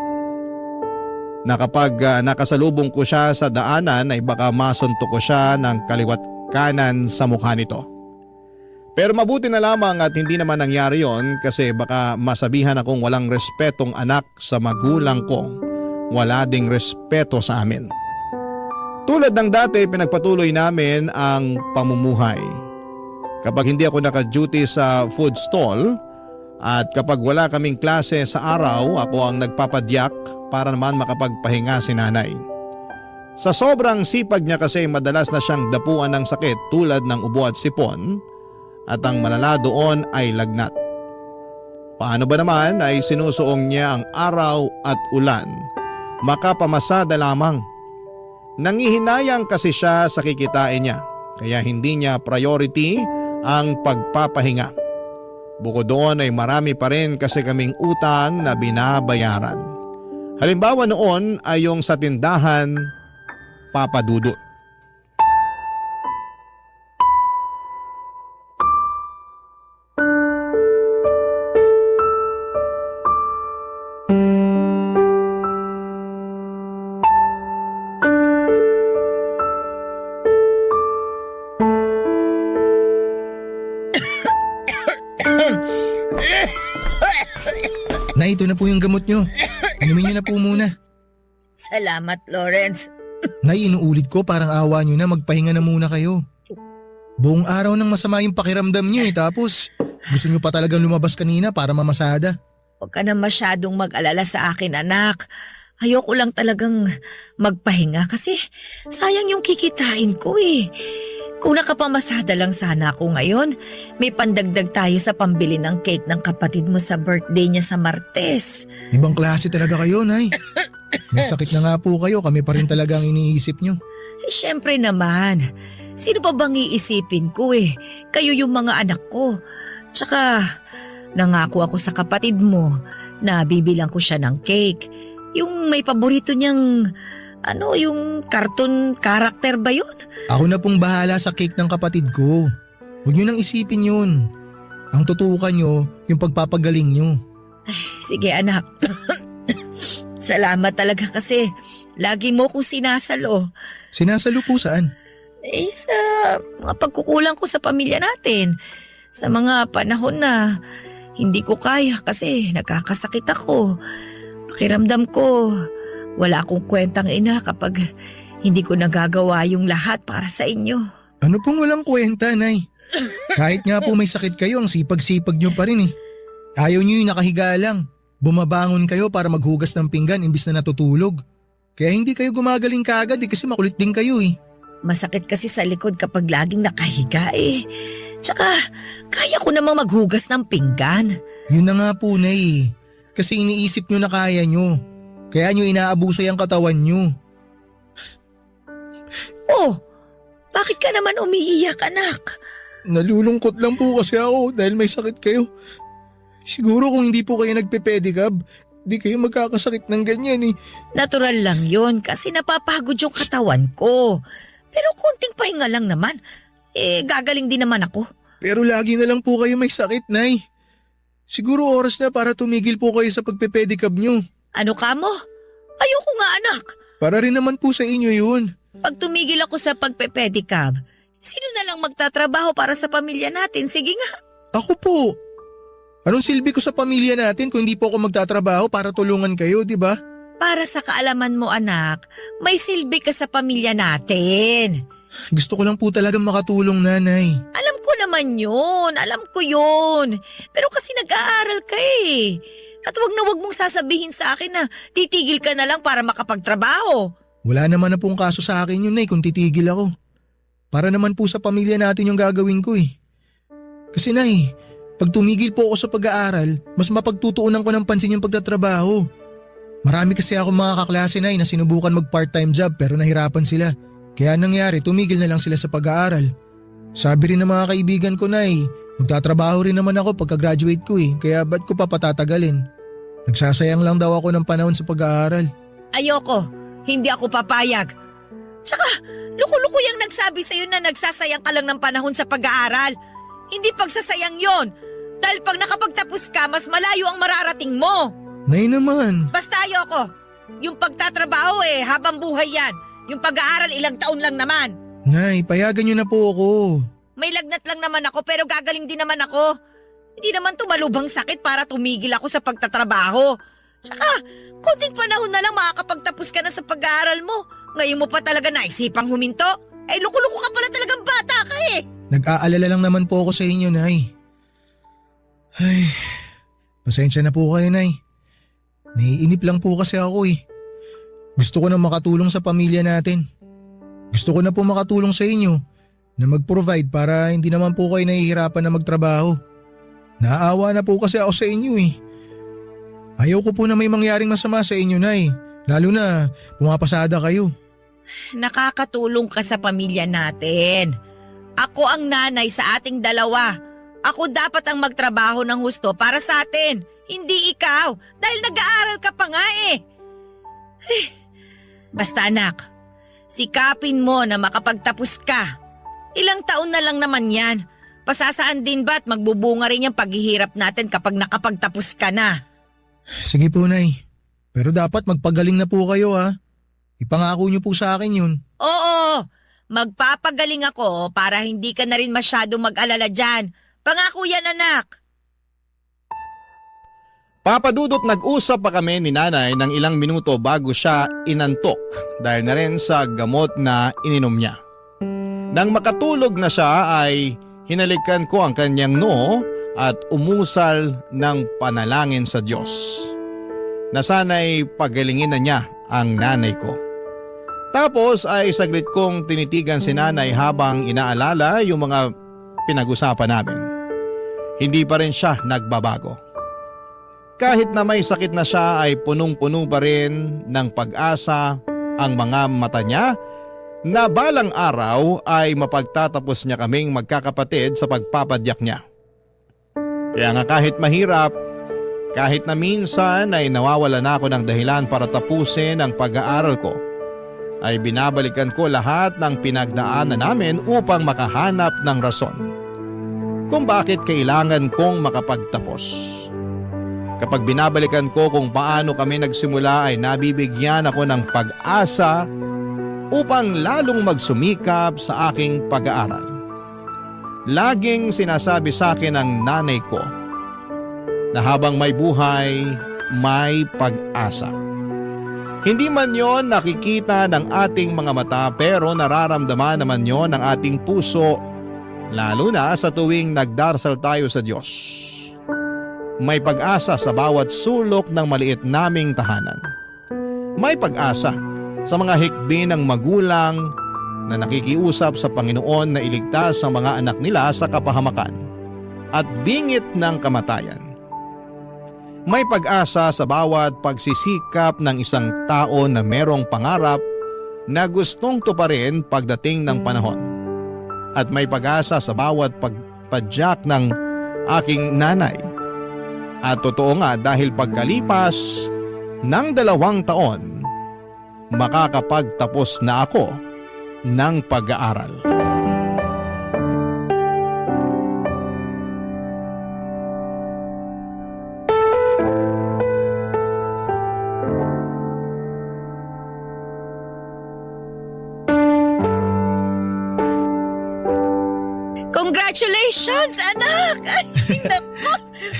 na kapag nakasalubong ko siya sa daanan ay baka masuntok ko siya ng kaliwat kanan sa mukha nito. Pero mabuti na lamang at hindi naman nangyari yon kasi baka masabihan akong walang respetong anak sa magulang ko. Wala ding respeto sa amin. Tulad ng dati, pinagpatuloy namin ang pamumuhay. Kapag hindi ako naka-duty sa food stall at kapag wala kaming klase sa araw, ako ang nagpapadyak para naman makapagpahinga si nanay. Sa sobrang sipag niya kasi madalas na siyang dapuan ng sakit tulad ng ubo at sipon. At ang malala doon ay lagnat. Paano ba naman ay sinusuong niya ang araw at ulan, makapamasada lamang. Nangihinayang kasi siya sa kikitain niya, kaya hindi niya priority ang pagpapahinga. Bukod doon ay marami pa rin kasi kaming utang na binabayaran. Halimbawa noon ay yung sa tindahan, Papa Dudut. Nay, ito na po yung gamot nyo. Inumin nyo na po muna. Salamat, Lawrence. Nay, inuulit ko parang awa nyo na, magpahinga na muna kayo. Buong araw nang masama yung pakiramdam nyo tapos gusto nyo pa talagang lumabas kanina para mamasada. Huwag ka na masyadong mag-alala sa akin, anak. Ayoko lang talagang magpahinga kasi sayang yung kikitain ko eh. Kung nakapamasada lang sana ako ngayon, may pandagdag tayo sa pambili ng cake ng kapatid mo sa birthday niya sa Martes. Ibang klase talaga kayo, Nay. May sakit na nga po kayo, kami pa rin talaga ang iniisip nyo. Eh, syempre naman. Sino pa bang iisipin ko eh? Kayo yung mga anak ko. Tsaka, nangako ako sa kapatid mo na bibilang ko siya ng cake. Yung may paborito niyang, yung cartoon character ba yun? Ako na pong bahala sa cake ng kapatid ko. Huwag nyo nang isipin yun. Ang tutukan nyo, yung pagpapagaling nyo. Sige anak. Salamat talaga kasi lagi mo kong sinasalo. Sinasalo po saan? Sa mga pagkukulang ko sa pamilya natin. Sa mga panahon na hindi ko kaya kasi nagkakasakit ako. Pakiramdam ko, wala akong kwentang ina kapag hindi ko nagagawa yung lahat para sa inyo. Ano pong walang kwenta, Nay? Kahit nga po may sakit kayo, ang sipag-sipag nyo pa rin eh. Ayaw nyo yung nakahiga lang. Bumabangon kayo para maghugas ng pinggan imbis na natutulog. Kaya hindi kayo gumagaling kaagad kasi makulit din kayo eh. Masakit kasi sa likod kapag laging nakahiga eh. Tsaka kaya ko namang maghugas ng pinggan. Yun na nga po, Nay eh. Kasi iniisip nyo na kaya nyo. Kaya nyo inaabuso yung katawan nyo. Oh, bakit ka naman umiiyak, anak? Nalulungkot lang po kasi ako dahil may sakit kayo. Siguro kung hindi po kayo nagpe-pedicab, di kayo magkakasakit ng ganyan eh. Natural lang yun kasi napapagod yung katawan ko. Pero konting pahinga lang naman. Gagaling din naman ako. Pero lagi na lang po kayo may sakit, Nay. Siguro oras na para tumigil po kayo sa pagpepedicab nyo. Ano ka mo? Ayoko nga anak. Para rin naman po sa inyo yun. Pag tumigil ako sa pagpepedicab, sino na lang magtatrabaho para sa pamilya natin? Sige nga. Ako po. Anong silbi ko sa pamilya natin kung hindi po ako magtatrabaho para tulungan kayo, di ba? Para sa kaalaman mo anak, may silbi ka sa pamilya natin. Gusto ko lang po talagang makatulong, Nanay. Alam ko naman yun. Alam ko yun. Pero kasi nag-aaral ka eh. At wag mong sasabihin sa akin na titigil ka na lang para makapagtrabaho. Wala naman na pong kaso sa akin yun, Nay, kung titigil ako. Para naman po sa pamilya natin yung gagawin ko eh. Kasi, Nay, pag tumigil po ako sa pag-aaral, mas mapagtutuunan ko ng pansin yung pagtatrabaho. Marami kasi ako mga kaklase, Nay, na sinubukan mag-part-time job pero nahirapan sila. Kaya nangyari, tumigil na lang sila sa pag-aaral. Sabi rin ng mga kaibigan ko, Nay, magtatrabaho rin naman ako pagka-graduate ko eh, kaya ba't ko pa patatagalin? Nagsasayang lang daw ako ng panahon sa pag-aaral. Ayoko. Hindi ako papayag. Tsaka, luko-luko yung nagsabi sa'yo na nagsasayang ka lang ng panahon sa pag-aaral. Hindi pagsasayang yon. Dahil pag nakapagtapos ka, mas malayo ang mararating mo. Nay naman. Basta ayoko. Yung pagtatrabaho habang buhay yan. Yung pag-aaral ilang taon lang naman. Nay, payagan niyo na po ako. May lagnat lang naman ako pero gagaling din naman ako. Hindi naman tumalubang sakit para tumigil ako sa pagtatrabaho. Tsaka, konting panahon na lang makakapagtapos ka na sa pag-aaral mo. Ngayon mo pa talaga naisipang huminto? Luko-luko ka pala talagang bata ka eh. Nag-aalala lang naman po ako sa inyo, Nay. Ay, pasensya na po kayo, Nay. Naiinip lang po kasi ako eh. Gusto ko na makatulong sa pamilya natin. Gusto ko na po makatulong sa inyo na mag-provide para hindi naman po kayo nahihirapan na magtrabaho. Naawa na po kasi ako sa inyo eh. Ayaw ko po na may mangyaring masama sa inyo, Nay. Lalo na pumapasada kayo. Nakakatulong ka sa pamilya natin. Ako ang nanay sa ating dalawa. Ako dapat ang magtrabaho ng husto para sa atin. Hindi ikaw, dahil nag-aaral ka pa nga eh. Basta anak, sikapin mo na makapagtapos ka. Ilang taon na lang naman yan. Pasasaan din ba at magbubunga rin yung paghihirap natin kapag nakapagtapos ka na? Sige po, Nay. Pero dapat magpagaling na po kayo ha. Ipangako niyo po sa akin yun. Oo, magpapagaling ako para hindi ka na rin masyado mag-alala dyan. Pangako yan anak. Papadudot nag-usap pa kami ni nanay ng ilang minuto bago siya inantok dahil na rin sa gamot na ininom niya. Nang makatulog na siya ay hinalikan ko ang kanyang noo at umusal ng panalangin sa Diyos na sana'y pagalingin na niya ang nanay ko. Tapos ay saglit kong tinitigan si nanay habang inaalala yung mga pinag-usapan namin. Hindi pa rin siya nagbabago. Kahit na may sakit na siya ay punong-puno pa rin ng pag-asa ang mga mata niya na balang araw ay mapagtatapos niya kaming magkakapatid sa pagpapadyak niya. Kaya nga kahit mahirap, kahit na minsan ay nawawala na ako ng dahilan para tapusin ang pag-aaral ko, ay binabalikan ko lahat ng pinagdaanan namin upang makahanap ng rason kung bakit kailangan kong makapagtapos. Kapag binabalikan ko kung paano kami nagsimula ay nabibigyan ako ng pag-asa upang lalong magsumikap sa aking pag-aaral. Laging sinasabi sa akin ng nanay ko na habang may buhay, may pag-asa. Hindi man yon nakikita ng ating mga mata pero nararamdaman naman yon ng ating puso, lalo na sa tuwing nagdarasal tayo sa Diyos. May pag-asa sa bawat sulok ng maliit naming tahanan. May pag-asa sa mga hikbi ng magulang na nakikiusap sa Panginoon na iligtas ang mga anak nila sa kapahamakan at bingit ng kamatayan. May pag-asa sa bawat pagsisikap ng isang tao na merong pangarap na gustong tuparin pagdating ng panahon. At may pag-asa sa bawat pagpadyak ng aking nanay. At totoo nga dahil pagkalipas Nang 2 taon, makakapagtapos na ako ng pag-aaral. Congratulations, anak! Ay, naku!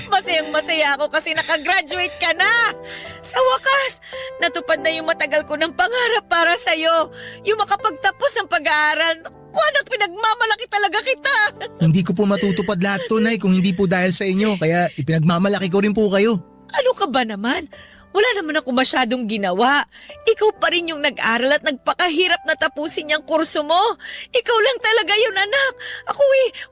Masayang-masaya ako kasi nakagraduate ka na! Sa wakas, natupad na yung matagal ko ng pangarap para sa'yo. Yung makapagtapos ng pag-aaral. Naku, anak, pinagmamalaki talaga kita! Hindi ko po matutupad lahat to, Nay, kung hindi po dahil sa inyo. Kaya ipinagmamalaki ko rin po kayo. Ano ka ba naman? Wala naman ako masyadong ginawa. Ikaw pa rin yung nag-aral at nagpakahirap na tapusin yung kurso mo. Ikaw lang talaga yun, anak. Ako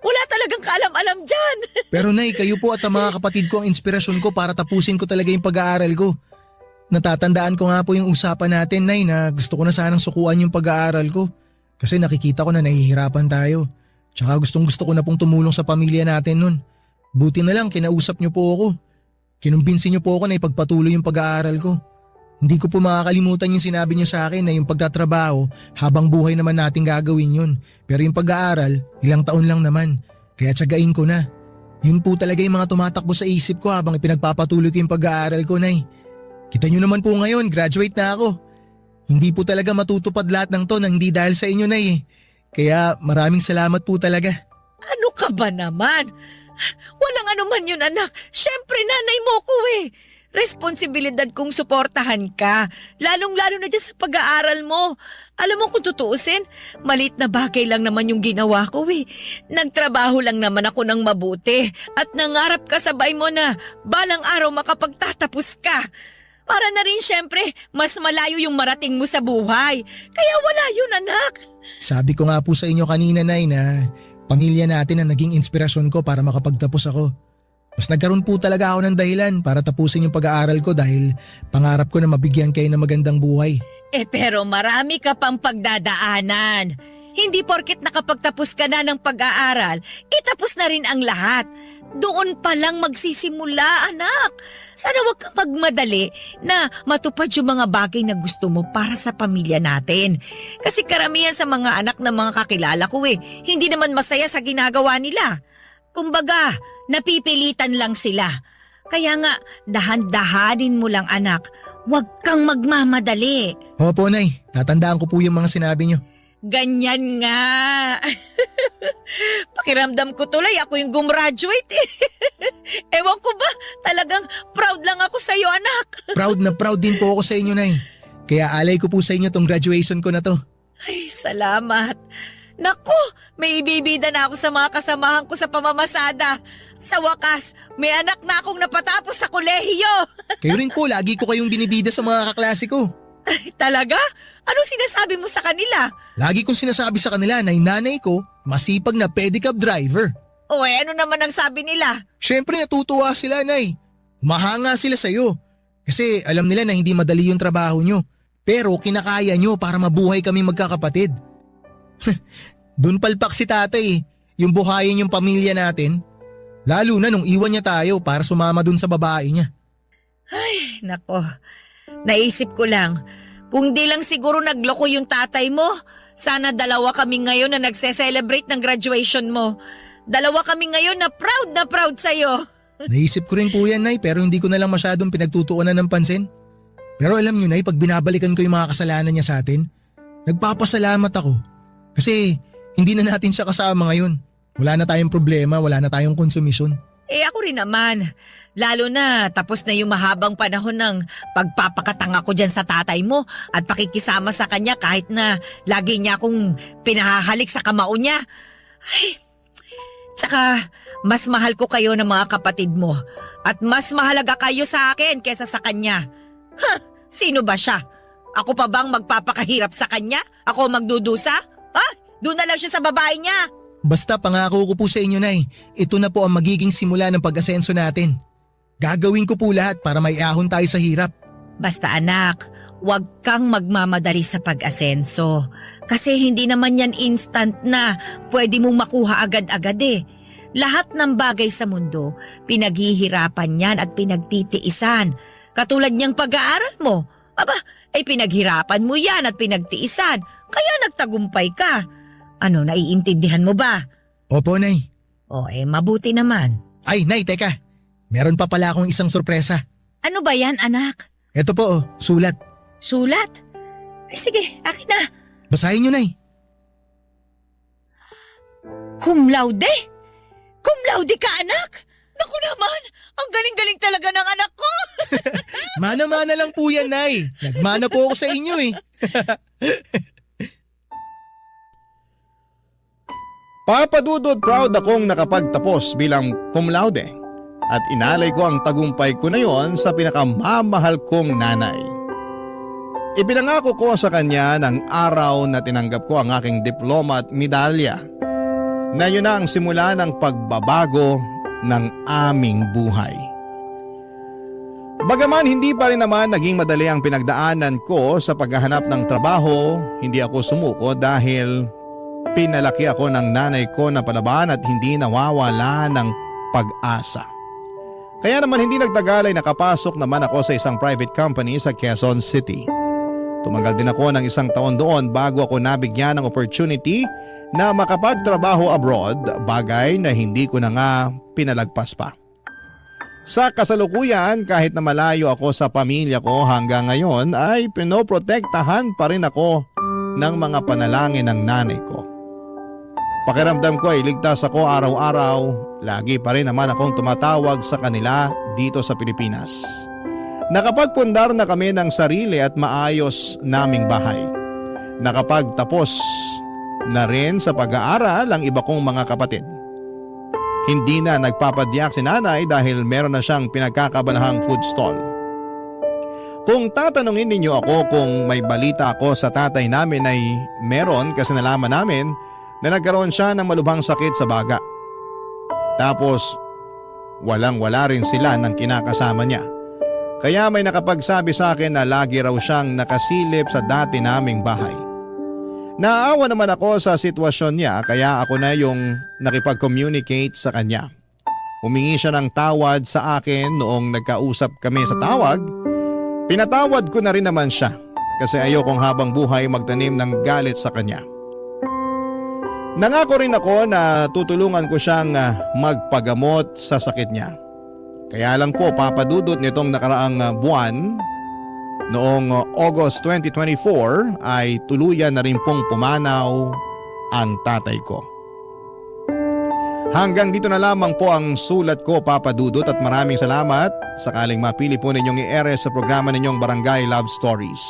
wala talagang kaalam-alam dyan. Pero Nay, kayo po at ang mga kapatid ko ang inspirasyon ko para tapusin ko talaga yung pag-aaral ko. Natatandaan ko nga po yung usapan natin, Nay, na gusto ko na sanang sukuan yung pag-aaral ko. Kasi nakikita ko na nahihirapan tayo. Tsaka gustong-gusto ko na pong tumulong sa pamilya natin nun. Buti na lang kinausap niyo po ako. Kinumbinsin niyo po ako na ipagpatuloy yung pag-aaral ko. Hindi ko po makakalimutan yung sinabi niyo sa akin na yung pagtatrabaho habang buhay naman natin gagawin yun. Pero yung pag-aaral, ilang taon lang naman. Kaya tiyagain ko na. Yun po talaga yung mga tumatakbo sa isip ko habang ipinagpapatuloy ko yung pag-aaral ko, Nay. Kita niyo naman po ngayon, graduate na ako. Hindi po talaga matutupad lahat ng to nang hindi dahil sa inyo, Nay. Kaya maraming salamat po talaga. Ano ka ba naman? Walang anuman yun, anak. Siyempre, nanay mo ko eh. Responsibilidad kong suportahan ka. Lalong-lalo na dyan sa pag-aaral mo. Alam mo kung tutuusin, maliit na bagay lang naman yung ginawa ko eh. Nagtrabaho lang naman ako ng mabuti at nangarap ka sabay mo na balang araw makapagtatapos ka. Para na rin siyempre, mas malayo yung marating mo sa buhay. Kaya wala yun, anak. Sabi ko nga po sa inyo kanina, Nay, na pamilya natin ang naging inspirasyon ko para makapagtapos ako. Mas nagkaroon po talaga ako ng dahilan para tapusin yung pag-aaral ko dahil pangarap ko na mabigyan kayo ng magandang buhay. Pero marami ka pang pagdadaanan. Hindi porket nakapagtapos ka na ng pag-aaral, itapos na rin ang lahat. Doon pa lang magsisimula, anak. Sana wag kang magmadali na matupad yung mga bagay na gusto mo para sa pamilya natin. Kasi karamihan sa mga anak ng mga kakilala ko hindi naman masaya sa ginagawa nila. Kumbaga, napipilitan lang sila. Kaya nga, dahan-dahanin mo lang, anak. Huwag kang magmamadali. Opo, Nay. Tatandaan ko po yung mga sinabi niyo. Ganyan nga. Pakiramdam ko tuloy ako yung gumraduate eh. Ewan ko ba, talagang proud lang ako sa'yo, anak. Proud na proud din po ako sa inyo, Nay. Kaya alay ko po sa inyo tong graduation ko na to. Ay, salamat. Naku, may ibibida na ako sa mga kasamahan ko sa pamamasada. Sa wakas, may anak na akong napatapos sa kolehiyo. Kayo rin po, lagi ko kayong binibida sa mga kaklase ko. Ay, talaga? Anong sinasabi mo sa kanila? Lagi kong sinasabi sa kanila na yung nanay ko, masipag na pedicab driver. O ano naman ang sabi nila? Siyempre natutuwa sila, Nay. Mahanga sila sa'yo. Kasi alam nila na hindi madali yung trabaho nyo. Pero kinakaya nyo para mabuhay kami magkakapatid. Doon palpak si tatay, yung buhayin yung pamilya natin. Lalo na nung iwan niya tayo para sumama dun sa babae niya. Ay, nako. Naisip ko lang, kung di lang siguro nagloko yung tatay mo, sana dalawa kami ngayon na nagse-celebrate ng graduation mo. Dalawa kami ngayon na proud sa'yo. Naisip ko rin po yan, Nay, pero hindi ko na lang masyadong pinagtutuunan ng pansin. Pero alam niyo, Nay, pag binabalikan ko yung mga kasalanan niya sa atin, nagpapasalamat ako. Kasi hindi na natin siya kasama ngayon. Wala na tayong problema, wala na tayong konsumisyon. Ako rin naman. Lalo na tapos na yung mahabang panahon ng pagpapakatanga ko dyan sa tatay mo at pakikisama sa kanya kahit na lagi niya akong pinahahalik sa kamao niya. Ay, tsaka mas mahal ko kayo ng mga kapatid mo at mas mahalaga kayo sa akin kesa sa kanya. Sino ba siya? Ako pa bang magpapakahirap sa kanya? Ako magdudusa? Doon na lang siya sa babae niya. Basta pangako ko po sa inyo, Nay, ito na po ang magiging simula ng pag-asenso natin. Gagawin ko po lahat para maiahon tayo sa hirap. Basta anak, huwag kang magmamadali sa pag-asenso. Kasi hindi naman yan instant na pwede mong makuha agad-agad eh. Lahat ng bagay sa mundo, pinaghihirapan yan at pinagtitiisan. Katulad niyang pag-aaral mo. Aba, ay pinaghirapan mo yan at pinagtiisan. Kaya nagtagumpay ka. Ano, naiintindihan mo ba? Opo, Nay. O, mabuti naman. Ay, Nay, teka. Meron pa pala akong isang sorpresa. Ano ba yan, anak? Ito po, sulat. Sulat? Ay, sige, akin na. Basahin niyo, Nay. Cum laude? Cum laude ka, anak? Naku naman, ang galing-galing talaga ng anak ko. Mana-mana lang po yan, Nay. Nagmana po ako sa inyo eh. Papadudod proud akong nakapagtapos bilang cum laude at inalay ko ang tagumpay ko na yon sa pinakamamahal kong nanay. Ipinangako ko sa kanya ng araw na tinanggap ko ang aking diploma at medalya na yun na ang simula ng pagbabago ng aming buhay. Bagaman hindi pa rin naman naging madali ang pinagdaanan ko sa paghahanap ng trabaho, hindi ako sumuko dahil pinalaki ako ng nanay ko na palaban at hindi nawawala ng pag-asa. Kaya naman hindi nagtagal ay nakapasok naman ako sa isang private company sa Quezon City. Tumagal din ako ng 1 taon doon bago ako nabigyan ng opportunity na makapagtrabaho abroad, bagay na hindi ko na nga pinalagpas pa. Sa kasalukuyan, kahit na malayo ako sa pamilya ko hanggang ngayon ay pinoprotektahan pa rin ako ng mga panalangin ng nanay ko. Pakiramdam ko ay ligtas ako araw-araw, lagi pa rin naman akong tumatawag sa kanila dito sa Pilipinas. Nakapagpundar na kami ng sarili at maayos naming bahay. Nakapagtapos na rin sa pag-aaral ang iba kong mga kapatid. Hindi na nagpapadiyak si nanay dahil meron na siyang pinagkakabalahang food stall. Kung tatanungin ninyo ako kung may balita ako sa tatay namin ay meron kasi nalaman namin na nagkaroon siya ng malubhang sakit sa baga. Tapos walang-wala rin sila ng kinakasama niya. Kaya may nakapagsabi sa akin na lagi raw siyang nakasilip sa dati naming bahay. Naawa naman ako sa sitwasyon niya kaya ako na yung nakipag-communicate sa kanya. Humingi siya ng tawad sa akin noong nagkausap kami sa tawag. Pinatawad ko na rin naman siya kasi ayokong habang buhay magtanim ng galit sa kanya. Nangako rin ako na tutulungan ko siyang magpagamot sa sakit niya. Kaya lang po papadudot nitong nakaraang buwan, noong August 2024 ay tuluyan na rin pong pumanaw ang tatay ko. Hanggang dito na lamang po ang sulat ko, Papa Dudut, at maraming salamat sakaling mapili po ninyong i-air sa programa ninyong Barangay Love Stories.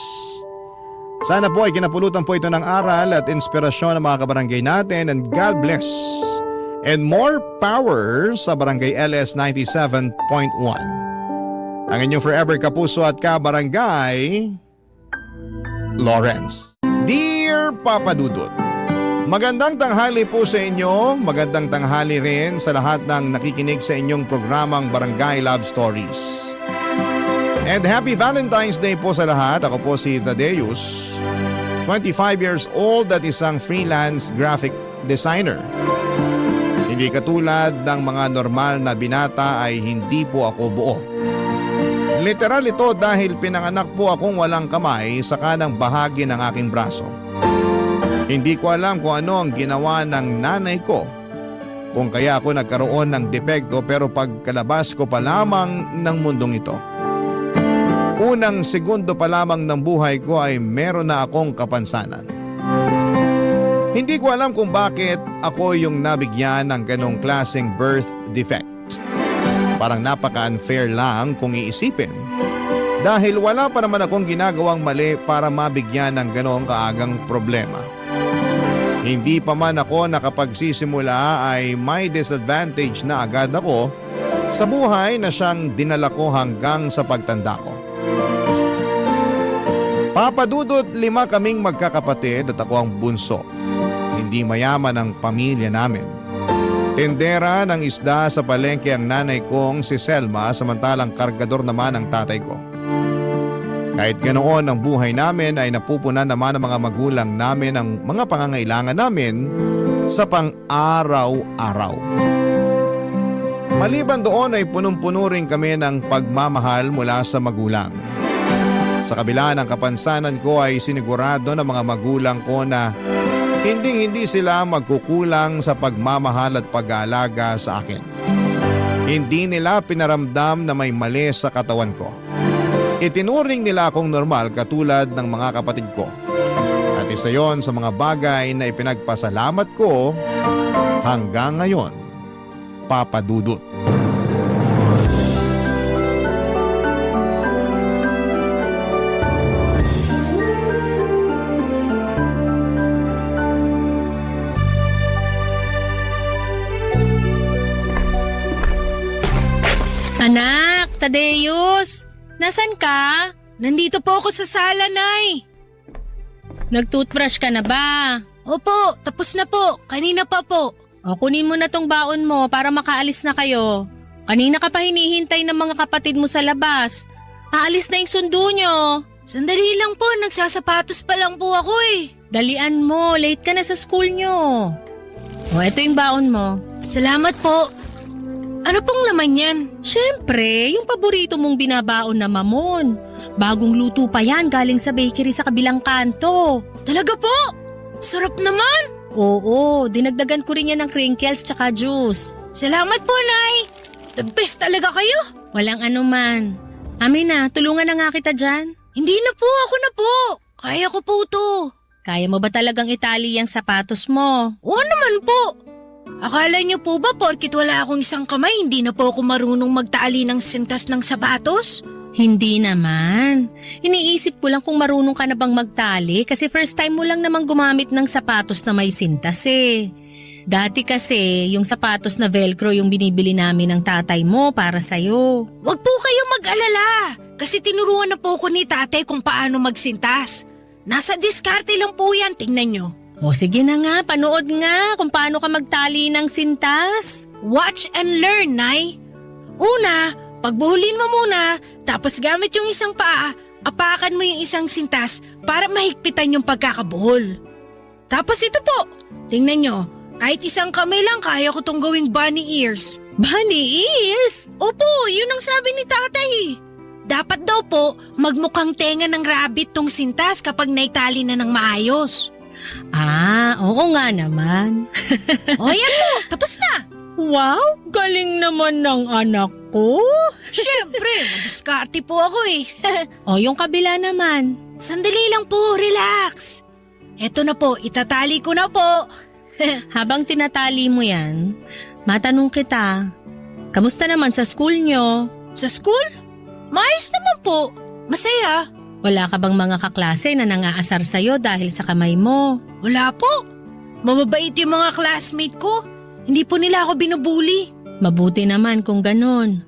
Sana po ay kinapulutan po ito ng aral at inspirasyon ng mga kabarangay natin, and God bless and more power sa Barangay LS 97.1. Ang inyong forever kapuso at kabarangay, Lawrence. Dear Papa Dudut, magandang tanghali po sa inyo, magandang tanghali rin sa lahat ng nakikinig sa inyong programang Barangay Love Stories. And happy Valentine's Day po sa lahat. Ako po si Thaddeus, 25 years old at isang freelance graphic designer. Hindi katulad ng mga normal na binata ay hindi po ako buo. Literal ito dahil pinanganak po akong walang kamay sa kanang bahagi ng aking braso. Hindi ko alam kung ano ang ginawa ng nanay ko kung kaya ako nagkaroon ng depekto, pero pagkalabas ko pa lamang ng mundong ito, unang segundo pa lamang ng buhay ko ay meron na akong kapansanan. Hindi ko alam kung bakit ako yung nabigyan ng ganong klaseng birth defect. Parang napaka-unfair lang kung iisipin. Dahil wala pa naman akong ginagawang mali para mabigyan ng ganong kaagang problema. Hindi pa man ako nakapagsisimula ay may disadvantage na agad ako sa buhay na siyang dinala ko hanggang sa pagtanda ko. Papadudot, 5 kaming magkakapatid at ako ang bunso. Hindi mayaman ang pamilya namin. Tendera ng isda sa palengke ang nanay kong si Selma, samantalang kargador naman ang tatay ko. Kahit ganoon ang buhay namin ay napupunan naman ng mga magulang namin ang mga pangangailangan namin sa pang-araw-araw. Maliban doon ay punong-puno rin kami ng pagmamahal mula sa magulang. Sa kabila ng kapansanan ko ay sinigurado ng mga magulang ko na hindi sila magkukulang sa pagmamahal at pag-aalaga sa akin. Hindi nila pinaramdam na may mali sa katawan ko. Itinuring nila akong normal katulad ng mga kapatid ko. At isa yon sa mga bagay na ipinagpasalamat ko hanggang ngayon, Papa Dudut. Anak, Tadeus, nasan ka? Nandito po ako sa sala, Nay. Nag-toothbrush ka na ba? Opo, tapos na po. Kanina pa po. O, kunin mo na tong baon mo para makaalis na kayo. Kanina ka pa hinihintay ng mga kapatid mo sa labas. Aalis na yung sundo nyo. Sandali lang po, nagsasapatos pa lang po ako eh. Dalian mo, late ka na sa school nyo. O, eto yung baon mo. Salamat po. Ano pong laman yan? Siyempre, yung paborito mong binabaon na mamon. Bagong luto pa yan galing sa bakery sa kabilang kanto. Talaga po? Sarap naman. Oo, dinagdagan ko rin yan ng crinkles tsaka juice. Salamat po, Nay. The best talaga kayo. Walang anuman. Amin na, tulungan na nga kita dyan. Hindi na po, ako na po. Kaya ko po to. Kaya mo ba talagang itali yung sapatos mo? Oo naman po. Akala niyo po ba porkit wala akong isang kamay, hindi na po ako marunong magtaali ng sintas ng sapatos? Hindi naman. Iniisip ko lang kung marunong ka na bang magtali kasi first time mo lang namang gumamit ng sapatos na may sintas eh. Dati kasi yung sapatos na velcro yung binibili namin ng tatay mo para sa'yo. Wag po kayo mag-alala kasi tinuruan na po ko ni tatay kung paano magsintas. Nasa diskarte lang po yan, tingnan nyo. O sige na nga, panood nga kung paano ka magtali ng sintas. Watch and learn, Nay. Una, pagbuhulin mo muna, tapos gamit yung isang paa, apakan mo yung isang sintas para mahigpitan yung pagkakabuhol. Tapos ito po, tingnan nyo, kahit isang kamay lang kaya ko tong gawing bunny ears. Bunny ears? Opo, yun ang sabi ni tatay. Dapat daw po magmukhang tenga ng rabbit tong sintas kapag naitali na ng maayos. Ah, oo nga naman. O yan po, tapos na. Wow, galing naman ng anak ko. Siyempre, madiskarte po ako eh. O yung kabila naman. Sandali lang po, relax. Eto na po, itatali ko na po. Habang tinatali mo yan, matanong kita, kamusta naman sa school nyo? Sa school? Maayos naman po, masaya. Wala ka bang mga kaklase na nangaasar sa'yo dahil sa kamay mo? Wala po. Mababait yung mga classmate ko. Hindi po nila ako binubuli. Mabuti naman kung ganon.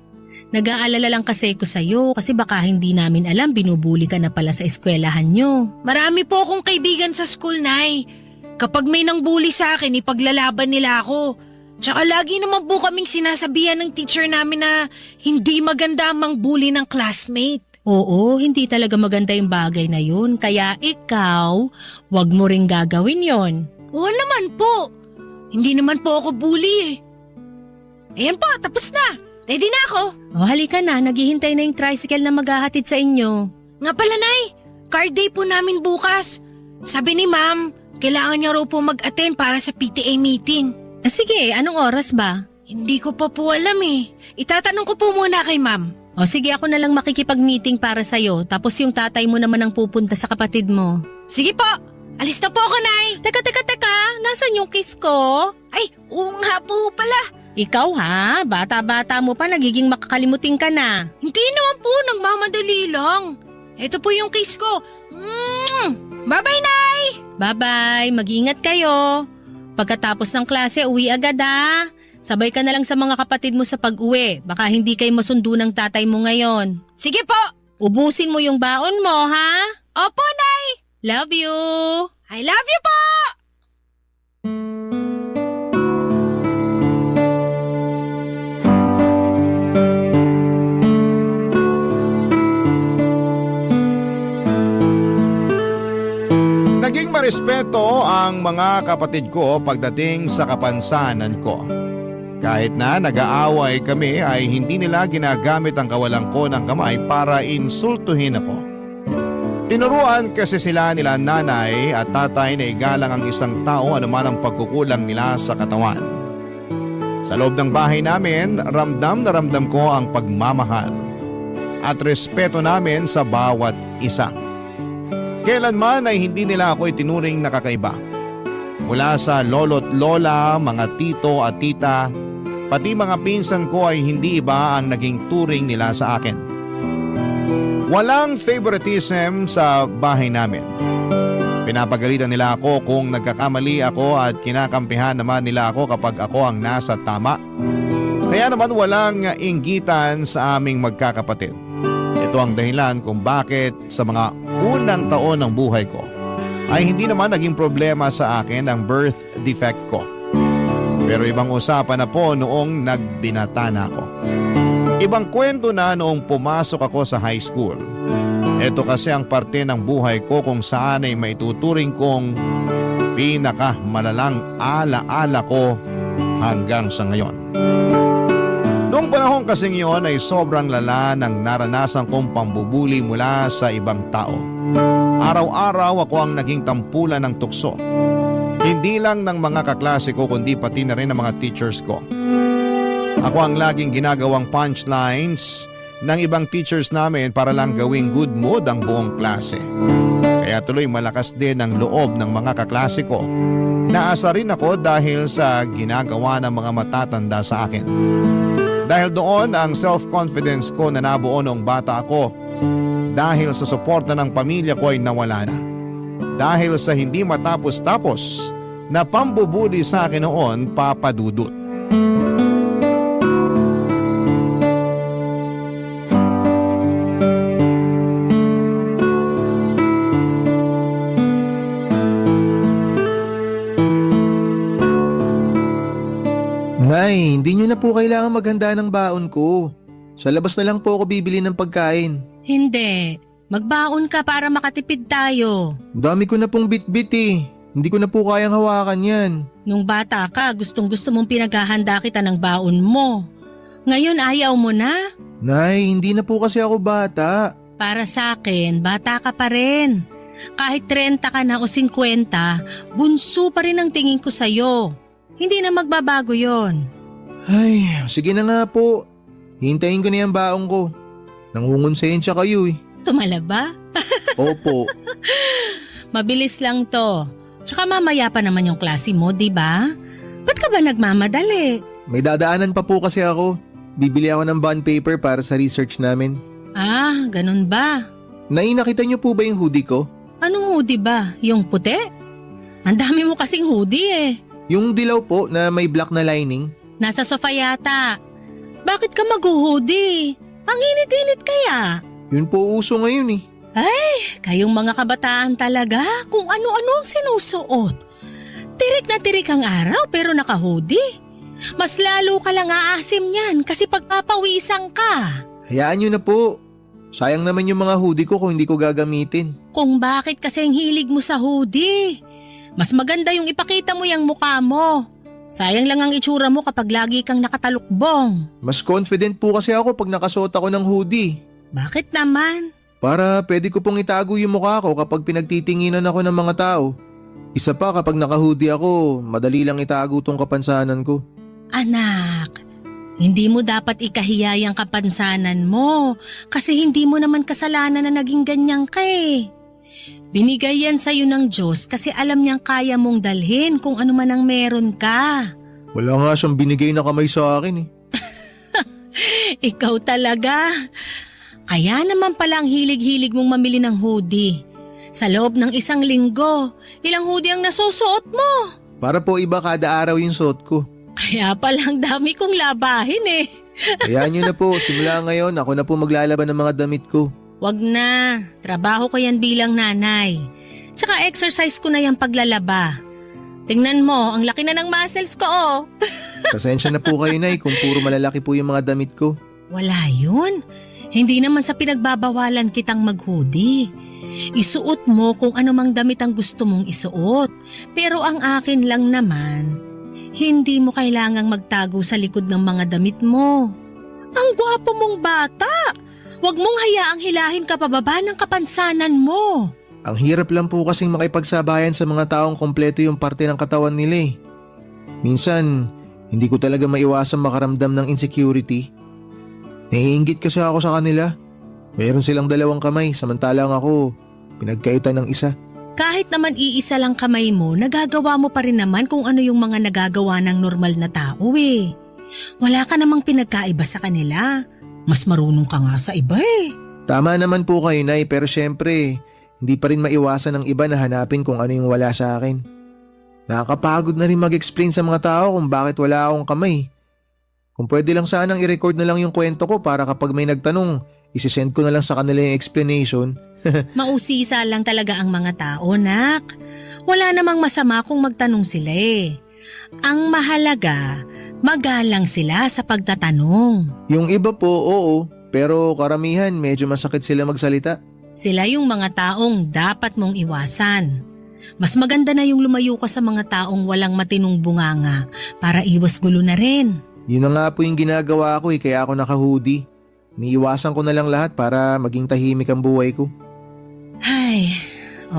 Nag-aalala lang kasi ko sa'yo kasi baka hindi namin alam binubuli ka na pala sa eskwelahan nyo. Marami po akong kaibigan sa school, Nay. Kapag may nang bully sa akin, ipaglalaban nila ako. Tsaka lagi naman po kaming sinasabihan ng teacher namin na hindi maganda ang mangbully ng classmate. Oo, hindi talaga maganda yung bagay na yun. Kaya ikaw, wag mo ring gagawin yon. Oo naman po. Hindi naman po ako bully eh. Ayan po, tapos na. Ready na ako. O halika na, naghihintay na yung tricycle na maghahatid sa inyo. Nga pala, Nay, card day po namin bukas. Sabi ni Ma'am, kailangan niya raw po mag-attend para sa PTA meeting. Sige, anong oras ba? Hindi ko pa po alam eh. Itatanong ko po muna kay Ma'am. O sige, ako na lang makikipag-meeting para sa'yo tapos yung tatay mo naman ang pupunta sa kapatid mo. Sige po, alis na po ako, Nay. Teka, nasan yung kiss ko? Ay, oo nga po pala. Ikaw ha, bata-bata mo pa nagiging makakalimutin ka na. Hindi naman po, nagmamadali lang. Ito po yung kiss ko. Bye-bye, Nay! Bye-bye, mag-ingat kayo. Pagkatapos ng klase, uwi agad ha. Sabay ka na lang sa mga kapatid mo sa pag-uwi. Baka hindi kayo masundo ng tatay mo ngayon. Sige po! Ubusin mo yung baon mo, ha? Opo, Nay! Love you! I love you po! Naging marespeto ang mga kapatid ko pagdating sa kapansanan ko. Kahit na nag-aaway kami ay hindi nila ginagamit ang kawalan ko ng kamay para insultuhin ako. Tinuruan kasi sila nila nanay at tatay na igalang ang isang tao anuman ang pagkukulang nila sa katawan. Sa loob ng bahay namin, ramdam na ramdam ko ang pagmamahal at respeto namin sa bawat isa. Kailanman ay hindi nila ako itinuring na kakaiba. Mula sa lolo't lola, mga tito at tita, pati mga pinsan ko ay hindi iba ang naging turing nila sa akin. Walang favoritism sa bahay namin. Pinapagalitan nila ako kung nagkakamali ako at kinakampihan naman nila ako kapag ako ang nasa tama. Kaya naman walang inggitan sa aming magkakapatid. Ito ang dahilan kung bakit sa mga unang taon ng buhay ko ay hindi naman naging problema sa akin ang birth defect ko. Pero ibang usapan na po noong nagbinata na ako. Ibang kwento na noong pumasok ako sa high school. Ito kasi ang parte ng buhay ko kung saan ay maituturing kong pinakamalalang alaala ko hanggang sa ngayon. Noong panahon kasing iyon ay sobrang lala ng naranasan kong pambubuli mula sa ibang tao. Araw-araw ako ang naging tampulan ng tukso. Hindi lang ng mga kaklase ko kundi pati na rin ng mga teachers ko. Ako ang laging ginagawang punchlines ng ibang teachers namin para lang gawing good mood ang buong klase. Kaya tuloy malakas din ang loob ng mga kaklase ko. Naasa rin ako dahil sa ginagawa ng mga matatanda sa akin. Dahil doon ang self-confidence ko na nabuo noong bata ako. Dahil sa suporta ng pamilya ko ay nawala na. Dahil sa hindi matapos-tapos na pambubuli sa akin noon, Papa Dudut. Nay, hindi nyo na po kailangan maghanda ng baon ko. Sa labas na lang po ako bibili ng pagkain. Hindi. Magbaon ka para makatipid tayo. Dami ko na pong bitbit eh. Hindi ko na po kayang hawakan yan. Nung bata ka, gustong-gusto mong pinaghahanda kita ng baon mo. Ngayon ayaw mo na? Nay, hindi na po kasi ako bata. Para sa akin, bata ka pa rin. Kahit 30 ka na o 50, bunso pa rin ang tingin ko sa'yo. Hindi na magbabago yon. Ay, sige na nga po. Hintayin ko na yung baon ko. Nangungonsensya kayo eh. Tumala ba? Opo. Mabilis lang to. Tsaka mamaya pa naman yung klase mo, di ba? Ba't ka ba nagmamadali? May dadaanan pa po kasi ako. Bibili ako ng bond paper para sa research namin. Ah, ganun ba? Nay, nakita niyo po ba yung hoodie ko? Anong hoodie ba? Yung puti? Ang dami mo kasing hoodie eh. Yung dilaw po na may black na lining. Nasa sofa yata. Bakit ka mag-hoodie? Ang init-init kaya. Yun po uso ngayon eh. Kayong mga kabataan talaga kung ano-ano ang sinusuot. Tirik na tirik ang araw pero naka-hoodie. Mas lalo ka lang aasim niyan kasi pagpapawisan ka. Hayaan nyo na po. Sayang naman yung mga hoodie ko kung hindi ko gagamitin. Kung bakit kasi ang hilig mo sa hoodie. Mas maganda yung ipakita mo yung mukha mo. Sayang lang ang itsura mo kapag lagi kang nakatalukbong. Mas confident po kasi ako pag nakasuot ako ng hoodie. Bakit naman? Para pwede ko pong itago yung mukha ko kapag pinagtitinginan ako ng mga tao. Isa pa kapag naka-hoodie ako, madali lang itago tong kapansanan ko. Anak, hindi mo dapat ikahiya yung kapansanan mo kasi hindi mo naman kasalanan na naging ganyan ka eh. Binigay yan sa'yo ng Diyos kasi alam niyang kaya mong dalhin kung ano man ang meron ka. Wala nga siyang binigay na kamay sa akin eh. Ikaw talaga. Kaya naman pala ang hilig-hilig mong mamili ng hoodie. Sa loob ng 1 linggo, ilang hoodie ang nasusuot mo? Para po iba kada araw yung suot ko. Kaya palang dami kong labahin eh. Hayaan nyo na po, simula ngayon ako na po maglalaban ng mga damit ko. Wag na, trabaho ko yan bilang nanay. Tsaka exercise ko na yung paglalaba. Tingnan mo, ang laki na ng muscles ko oh. Pasensya na po kayo, Nay, kung puro malalaki po yung mga damit ko. Wala yun. Hindi naman sa pinagbabawalan kitang mag-hoodie. Isuot mo kung ano mang damit ang gusto mong isuot. Pero ang akin lang naman, Hindi mo kailangang magtago sa likod ng mga damit mo. Ang gwapo mong bata! Huwag mong hayaang hilahin ka pababa ng kapansanan mo. Ang hirap lang po kasing makipagsabayan sa mga taong kompleto yung parte ng katawan nila eh. Minsan, hindi ko talaga maiwasang makaramdam ng insecurity. Nahihinggit kasi ako sa kanila. Mayroon silang 2 kamay samantalang ako pinagkaitan ng isa. Kahit naman iisa lang kamay mo, nagagawa mo pa rin naman kung ano yung mga nagagawa ng normal na tao eh. Wala ka namang pinagkaiba sa kanila. Mas marunong ka nga sa iba eh. Tama naman po kayo, Nay, pero syempre, hindi pa rin maiwasan ng iba na hanapin kung ano yung wala sa akin. Nakakapagod na rin mag-explain sa mga tao kung bakit wala akong kamay. Kung pwede lang sanang i-record na lang yung kwento ko para kapag may nagtanong, isisend ko na lang sa kanila yung explanation. Mausisa lang talaga ang mga tao, nak. Wala namang masama kung magtanong sila eh. Ang mahalaga, magalang sila sa pagtatanong. Yung iba po, oo, pero karamihan medyo masakit sila magsalita. Sila yung mga taong dapat mong iwasan. Mas maganda na yung lumayo ka sa mga taong walang matinong bunganga para iwas gulo na rin. Yun na nga po yung ginagawa ko eh, kaya ako naka-hoodie. Iniiwasan ko na lang lahat para maging tahimik ang buhay ko. Ay,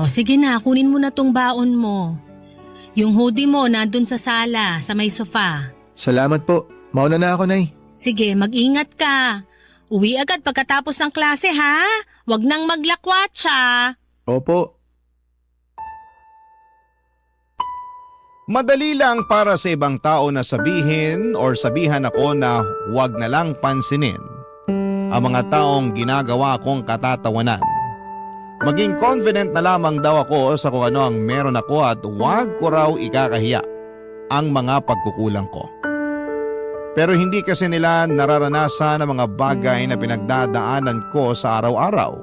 sige na, kunin mo na tong baon mo. Yung hoodie mo nandun sa sala, sa may sofa. Salamat po. Mauna na ako, Nay. Sige, mag-ingat ka. Uwi agad pagkatapos ng klase ha? Huwag nang maglakwatsa. Opo. Madali lang para sa ibang tao na sabihin or sabihan ako na huwag na lang pansinin ang mga taong ginagawa kong katatawanan. Maging confident na lamang daw ako sa kung ano ang meron ako at huwag ko raw ikakahiya ang mga pagkukulang ko. Pero hindi kasi nila nararanasan ang mga bagay na pinagdadaanan ko sa araw-araw.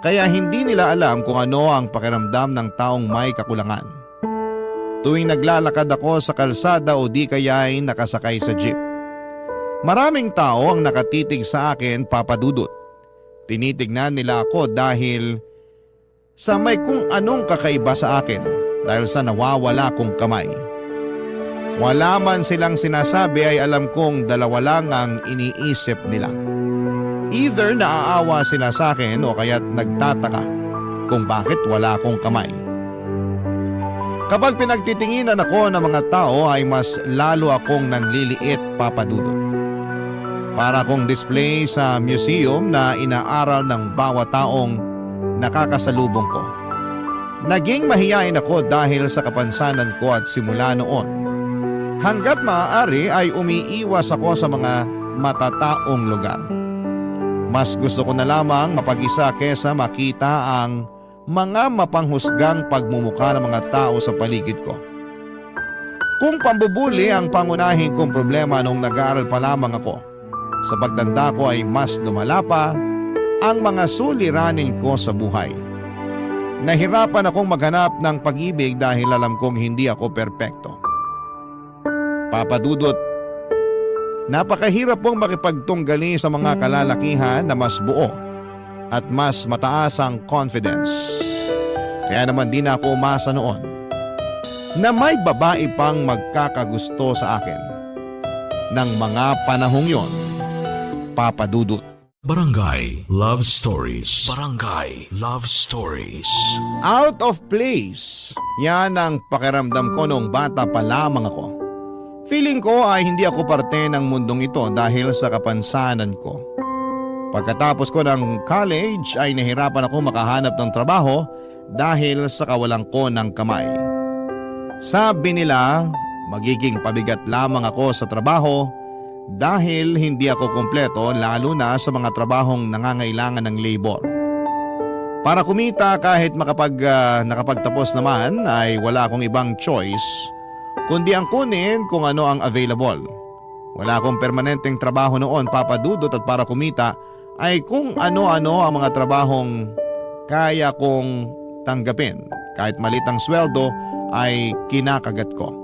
Kaya hindi nila alam kung ano ang pakiramdam ng taong may kakulangan. Tuwing naglalakad ako sa kalsada o di kaya'y nakasakay sa jeep, maraming tao ang nakatitig sa akin, Papa Dudut. Tinitignan nila ako dahil sa may kung anong kakaiba sa akin dahil sa nawawala kong kamay. Wala man silang sinasabi ay alam kong 2 lang ang iniisip nila. Either naaawa sila sa akin o kaya't nagtataka kung bakit wala akong kamay. Kapag pinagtitinginan ako ng mga tao ay mas lalo akong nanliliit, Papa Dudut. Para akong display sa museum na inaaral ng bawat taong nakakasalubong ko. Naging mahiyain ako dahil sa kapansanan ko at simula noon. Hanggat maaari ay umiiwas ako sa mga matataong lugar. Mas gusto ko na lamang mapag-isa kesa makita ang mga mapanghusgang pagmumukha ng mga tao sa paligid ko. Kung pambubuli ang pangunahing kong problema nung nag-aaral pa lamang ako, sa pagtanda ko ay mas lumala pa ang mga suliranin ko sa buhay. Nahirapan akong maghanap ng pag-ibig dahil alam kong hindi ako perpekto. Papa Dudut, napakahirap pong makipagtunggali sa mga kalalakihan na mas buo at mas mataas ang confidence. Kaya naman di na ako umasa noon na may babae pang magkakagusto sa akin ng mga panahong yon, Papa Dudut. Barangay Love Stories. Barangay Love Stories. Out of place. Yan ang pakiramdam ko noong bata pa lamang ako. Feeling ko ay hindi ako parte ng mundong ito dahil sa kapansanan ko. Pagkatapos ko ng college ay nahirapan ako makahanap ng trabaho dahil sa kawalan ko ng kamay. Sabi nila, magiging pabigat lamang ako sa trabaho dahil hindi ako kumpleto lalo na sa mga trabahong nangangailangan ng labor. Para kumita kahit nakapagtapos naman ay wala akong ibang choice kundi ang kunin kung ano ang available. Wala akong permanenteng trabaho noon, Papa Dudut, at para kumita ay kung ano-ano ang mga trabahong kaya kong tanggapin. Kahit maliit ang sweldo ay kinakagat ko.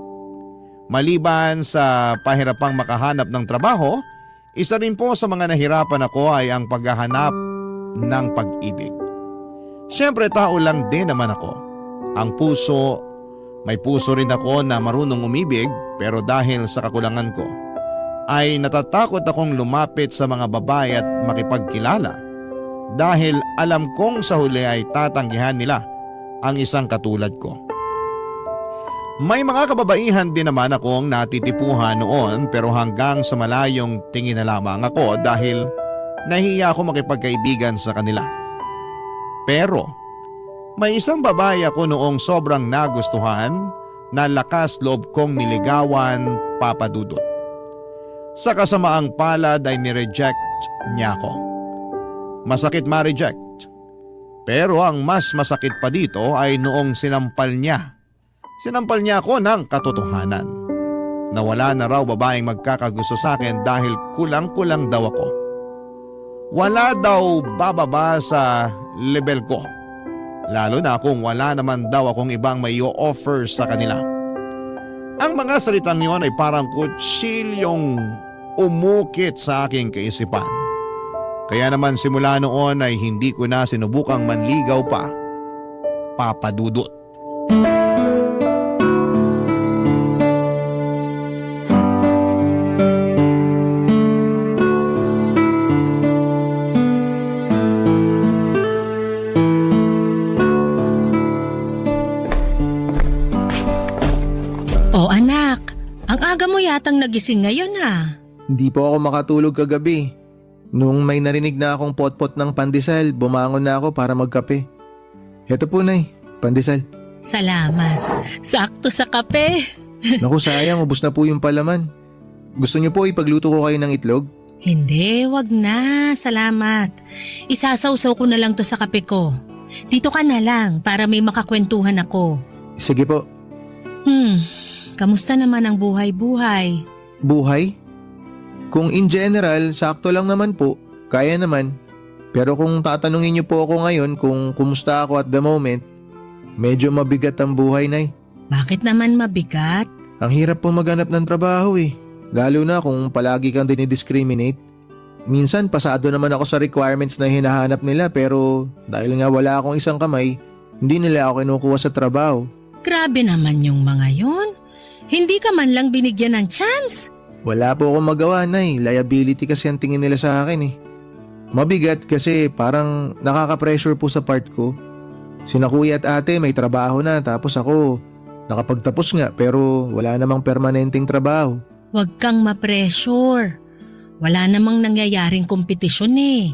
Maliban sa pahirapang makahanap ng trabaho, isa rin po sa mga nahirapan ako ay ang paghahanap ng pag-ibig. Siyempre tao lang din naman ako. Ang puso, May puso rin ako na marunong umibig pero dahil sa kakulangan ko, ay natatakot akong lumapit sa mga babae at makipagkilala dahil alam kong sa huli ay tatanggihan nila ang isang katulad ko. May mga kababaihan din naman akong natitipuhan noon pero hanggang sa malayong tingin na lamang ako dahil nahiya ako makipagkaibigan sa kanila. Pero may isang babae ako noong sobrang nagustuhan na lakas loob kong niligawan, Papa Dudut. Sa kasamaang palad ay nireject niya ako. Masakit ma-reject. Pero ang mas masakit pa dito ay noong sinampal niya. Sinampal niya ako ng katotohanan. Na wala na raw babaeng magkakagusto sa akin dahil kulang-kulang daw ako. Wala daw bababa sa level ko. Lalo na kung wala naman daw akong ibang may offer sa kanila. Ang mga salitang yon ay parang kutsilyong umukit sa aking kaisipan. Kaya naman simula noon ay hindi ko na sinubukang manligaw pa, Papa Dudut. O anak, ang aga mo yatang nagising ngayon ha. Hindi po ako makatulog kagabi. Nung may narinig na akong potpot ng pandesal, bumangon na ako para magkape. Heto po, Nay, pandesal. Salamat. Sakto sa kape. Naku, sayang, ubos na po yung palaman. Gusto niyo po ipagluto ko kayo ng itlog? Hindi, wag na. Salamat. Isasawsaw ko na lang to sa kape ko. Dito ka na lang para may makakwentuhan ako. Sige po. Kamusta naman ang buhay-buhay? Buhay? Kung in general, sakto lang naman po. Kaya naman. Pero kung tatanungin niyo po ako ngayon kung kumusta ako at the moment, medyo mabigat ang buhay, Nay. Bakit naman mabigat? Ang hirap po maghanap ng trabaho eh. Lalo na kung palagi kang dinidiscriminate. Minsan pasado naman ako sa requirements na hinahanap nila pero dahil nga wala akong isang kamay, hindi nila ako kinukuha sa trabaho. Grabe naman yung mga yon. Hindi ka man lang binigyan ng chance. Wala po akong magawa, Nay. Liability kasi ang tingin nila sa akin eh. Mabigat kasi parang nakaka-pressure po sa part ko. Sina kuya at ate may trabaho na tapos ako nakapagtapos nga pero wala namang permanenteng trabaho. Huwag kang ma-pressure. Wala namang nangyayaring kompetisyon eh.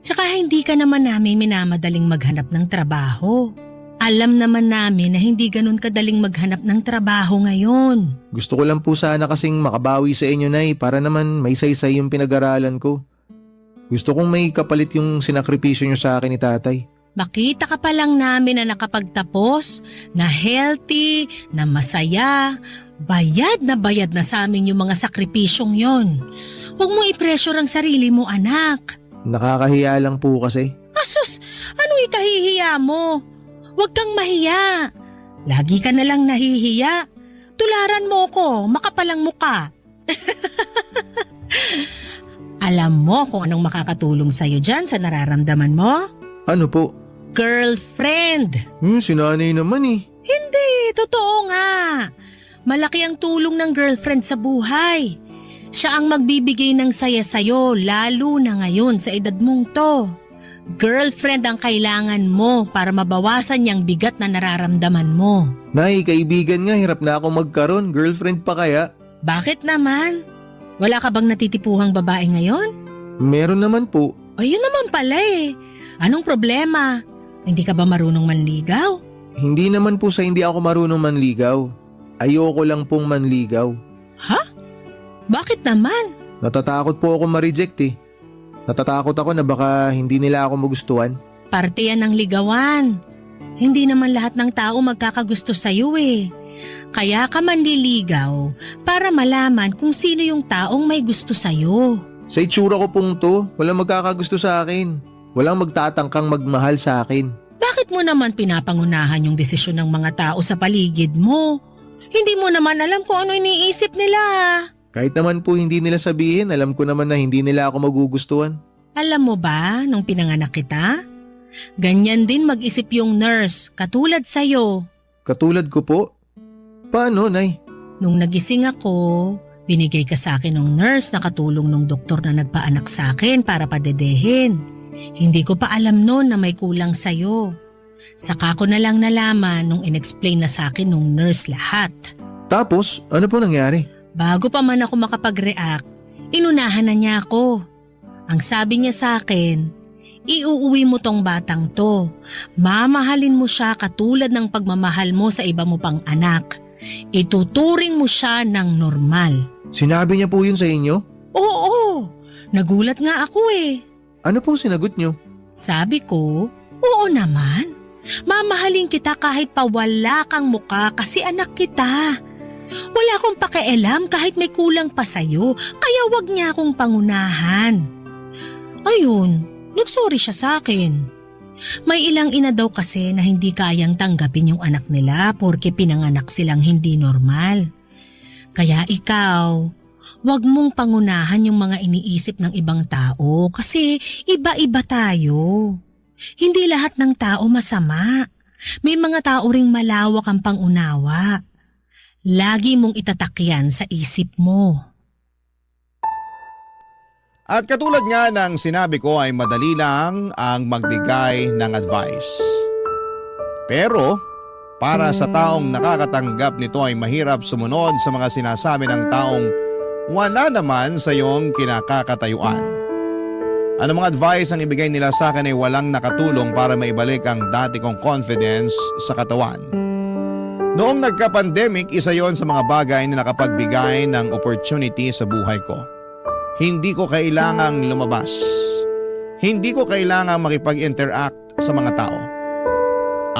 Tsaka hindi ka naman namin minamadaling maghanap ng trabaho. Alam naman namin na hindi ganun kadaling maghanap ng trabaho ngayon. Gusto ko lang po sana kasing makabawi sa inyo, Nay, para naman may saysay yung pinag-aralan ko. Gusto kong may kapalit yung sinakripisyo nyo sa akin ni tatay. Makita ka pa lang namin na nakapagtapos, na healthy, na masaya, bayad na sa amin yung mga sakripisyong yon. Huwag mo i-pressure ang sarili mo, anak. Nakakahiya lang po kasi. Asus, anong ikahihiya mo? Huwag kang mahiya. Lagi ka na lang nahihiya. Tularan mo ko, makapalang muka. Alam mo kung anong makakatulong sa'yo dyan sa nararamdaman mo? Ano po? Girlfriend. Sinanay naman eh. Hindi, totoo nga. Malaki ang tulong ng girlfriend sa buhay. Siya ang magbibigay ng saya sa'yo lalo na ngayon sa edad mong to. Girlfriend ang kailangan mo para mabawasan yung bigat na nararamdaman mo. Nay, kaibigan nga, hirap na ako magkaroon. Girlfriend pa kaya? Bakit naman? Wala ka bang natitipuhang babae ngayon? Meron naman po. Ayun naman pala eh. Anong problema? Hindi ka ba marunong manligaw? Hindi naman po sa hindi ako marunong manligaw. Ayoko lang pong manligaw. Ha? Bakit naman? Natatakot po ako ma-reject eh. Natatakot ako na baka hindi nila ako magustuhan. Parte yan ng ligawan. Hindi naman lahat ng tao magkakagusto sa'yo eh. Kaya ka manliligaw para malaman kung sino yung taong may gusto sa'yo. Sa itsura ko pong to, walang magkakagusto sa akin. Walang magtatangkang magmahal sa akin. Bakit mo naman pinapangunahan yung desisyon ng mga tao sa paligid mo? Hindi mo naman alam kung ano iniisip nila. Kahit naman po hindi nila sabihin, alam ko naman na hindi nila ako magugustuhan. Alam mo ba, nung pinanganak kita? Ganyan din mag-isip yung nurse, katulad sa'yo. Katulad ko po? Paano, Nay? Nung nagising ako, binigay ka sa akin ng nurse na katulong ng doktor na nagpaanak sa akin para padedehin. Hindi ko pa alam noon na may kulang sa'yo. Saka ko na lang nalaman nung inexplain na sa akin nung nurse lahat. Tapos, ano po nangyari? Bago pa man ako makapag-react, inunahan na niya ako. Ang sabi niya sa akin, iuuwi mo tong batang to. Mamahalin mo siya katulad ng pagmamahal mo sa iba mo pang anak. Ituturing mo siya ng normal. Sinabi niya po yun sa inyo? Oo, nagulat nga ako eh. Ano pong sinagot niyo? Sabi ko, oo naman. Mamahalin kita kahit pa wala kang muka kasi anak kita. Wala akong pakialam kahit may kulang pa sa'yo, kaya wag niya akong pangunahan. Ayun, nagsorry siya sa akin. May ilang ina daw kasi na hindi kayang tanggapin yung anak nila porque pinanganak silang hindi normal. Kaya ikaw, wag mong pangunahan yung mga iniisip ng ibang tao kasi iba-iba tayo. Hindi lahat ng tao masama. May mga tao ring malawak ang pangunawa. Lagi mong itatakyan sa isip mo. At katulad nga ng sinabi ko ay madali lang ang magbigay ng advice. Pero para sa taong nakakatanggap nito ay mahirap sumunod sa mga sinasabi ng taong wala naman sa iyong kinakakatayuan. Anong mga advice ang ibigay nila sa akin ay walang nakatulong para maibalik ang dati kong confidence sa katawan. Noong nagka-pandemic, isa yon sa mga bagay na nakapagbigay ng opportunity sa buhay ko. Hindi ko kailangang lumabas. Hindi ko kailangang makipag-interact sa mga tao.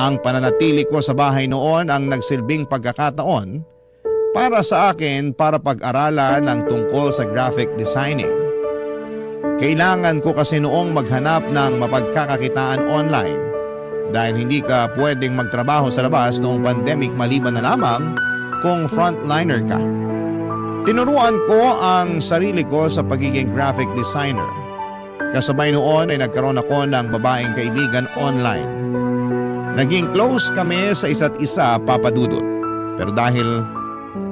Ang pananatili ko sa bahay noon ang nagsilbing pagkakataon para sa akin para pag-aralan ang tungkol sa graphic designing. Kailangan ko kasi noong maghanap ng mapagkakakitaan online dahil hindi ka pwedeng magtrabaho sa labas noong pandemic maliban na lamang kung frontliner ka. Tinuruan ko ang sarili ko sa pagiging graphic designer. Kasabay noon ay nagkaroon ako ng babaeng kaibigan online. Naging close kami sa isa't isa, Papa Dudut. Pero dahil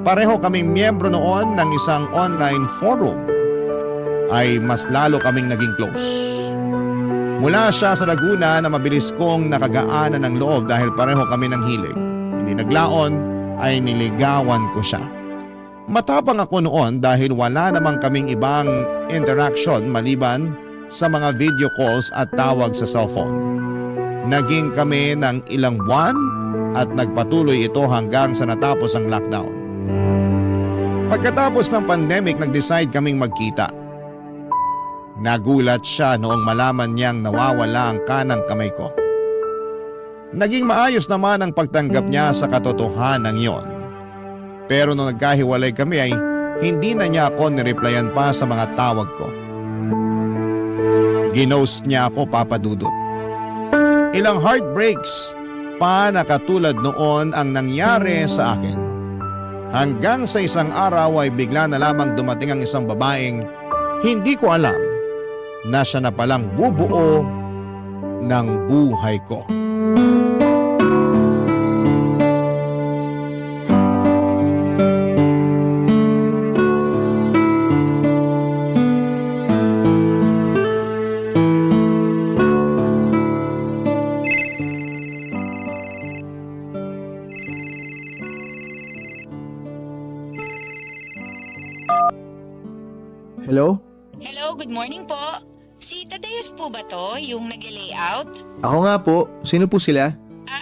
pareho kaming miyembro noon ng isang online forum, ay mas lalo kaming naging close. Mula siya sa Laguna na mabilis kong nakagaanan ng loob dahil pareho kami ng hilig. Hindi naglaon ay niligawan ko siya. Matapang ako noon dahil wala namang kaming ibang interaction maliban sa mga video calls at tawag sa cellphone. Naging kami ng ilang buwan at nagpatuloy ito hanggang sa natapos ang lockdown. Pagkatapos ng pandemic, nag-decide kaming magkita. Nagulat siya noong malaman niyang nawawala ang kanang kamay ko. Naging maayos naman ang pagtanggap niya sa katotohanan yon. Pero nung nagkahiwalay kami ay hindi na niya ako nireplyan pa sa mga tawag ko. Ginost niya ako, Papa Dudut. Ilang heartbreaks pa na katulad noon ang nangyari sa akin. Hanggang sa isang araw ay bigla na lamang dumating ang isang babaeng hindi ko alam na siya na palang bubuo ng buhay ko. Hello? Hello, good morning po. Si Tadeus po ba to, yung nag-layout? Ako nga po. Sino po sila?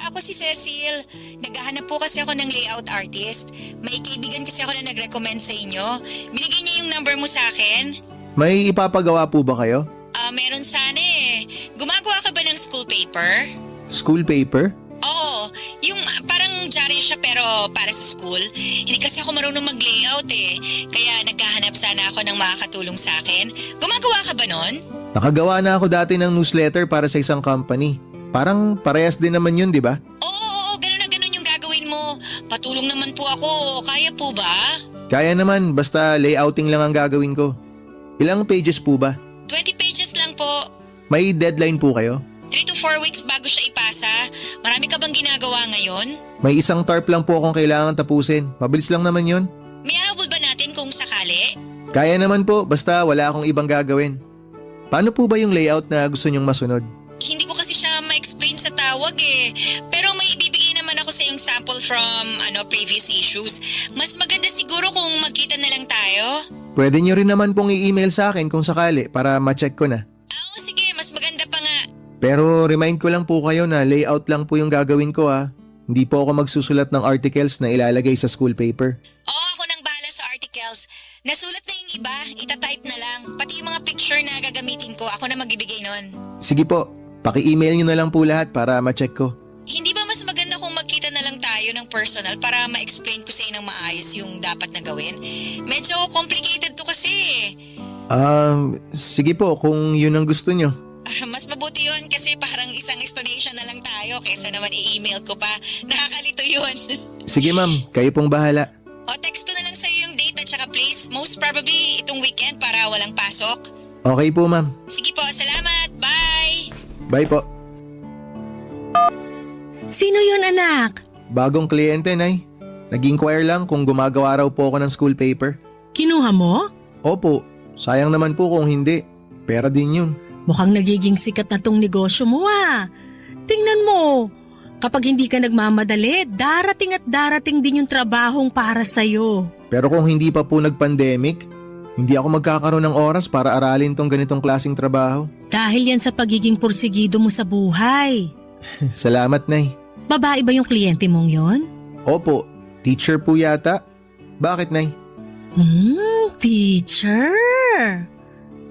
Ako si Cecil. Naghahanap po kasi ako ng layout artist. May kaibigan kasi ako na nag-recommend sa inyo. Binigay niya yung number mo sa akin. May ipapagawa po ba kayo? Meron sana eh. Gumagawa ka ba ng school paper? School paper? Oo, yung parang diary siya pero para sa school. Hindi kasi ako marunong mag-layout eh. Kaya naghahanap sana ako ng makakatulong sa akin. Gumagawa ka ba nun? Nakagawa na ako dati ng newsletter para sa isang company. Parang parehas din naman yun, di ba? Oo, ganun na ganun yung gagawin mo. Patulong naman po ako. Kaya po ba? Kaya naman, basta layouting lang ang gagawin ko. Ilang pages po ba? 20 pages lang po. May deadline po kayo? 3 to 4 weeks bago siya ipasa. pag-asa. Marami ka bang ginagawa ngayon? May isang tarp lang po akong kailangan tapusin. Mabilis lang naman yon. May habol ba natin kung sakali? Kaya naman po, basta wala akong ibang gagawin. Paano po ba yung layout na gusto nyong masunod? Hindi ko kasi siya ma-explain sa tawag eh. Pero may ibibigay naman ako sa yung sample from previous issues. Mas maganda siguro kung magkita na lang tayo. Pwede nyo rin naman pong i-email sa akin kung sakali para ma-check ko na. Oo, sige, mas maganda pa nga. Pero remind ko lang po kayo na layout lang po yung gagawin ko ha. Hindi po ako magsusulat ng articles na ilalagay sa school paper. Oo, ako nang bahala sa articles. Nasulat na yung iba, itatype na lang. Pati yung mga picture na gagamitin ko, ako na magbibigay nun. Sige po, paki-email nyo na lang po lahat para ma-check ko. Hindi ba mas maganda kung magkita na lang tayo ng personal para ma-explain ko sa inyo ng maayos yung dapat na gawin? Medyo complicated to kasi eh. Sige po kung yun ang gusto nyo. Mas mabuti yun kasi parang isang explanation na lang tayo kaysa naman i-email ko pa. Nakakalito yun. Sige ma'am, kayo pong bahala. O text ko na lang sa'yo yung date at saka place. Most probably itong weekend para walang pasok. Okay po ma'am. Sige po, salamat. Bye! Bye po. Sino yun, anak? Bagong kliyente, Nay. Nag-inquire lang kung gumagawa raw po ako ng school paper. Kinuha mo? Opo, sayang naman po kung hindi. Pera din yun. Mukhang nagiging sikat na tong negosyo mo ah. Tingnan mo, kapag hindi ka nagmamadali, darating at darating din yung trabahong para sa'yo. Pero kung hindi pa po nag-pandemic, hindi ako magkakaroon ng oras para aralin tong ganitong klaseng trabaho. Dahil yan sa pagiging porsigido mo sa buhay. Salamat, Nay. Babae ba yung kliyente mong yon? Opo, teacher po yata. Bakit, Nay? Teacher?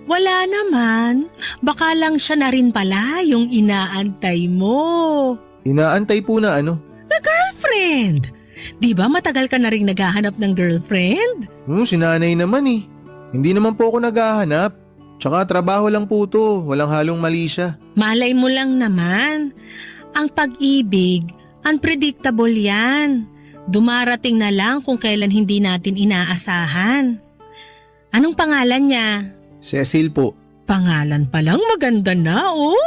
Wala naman. Baka lang siya na rin pala yung inaantay mo. Inaantay po na ano? Girlfriend! Di ba matagal ka na rin naghahanap ng girlfriend? Si nanay naman eh. Hindi naman po ako naghahanap. Tsaka trabaho lang po to. Walang halong mali siya. Malay mo lang naman. Ang pag-ibig, unpredictable yan. Dumarating na lang kung kailan hindi natin inaasahan. Anong pangalan niya? Cecil po. Pangalan pa lang maganda na, oh.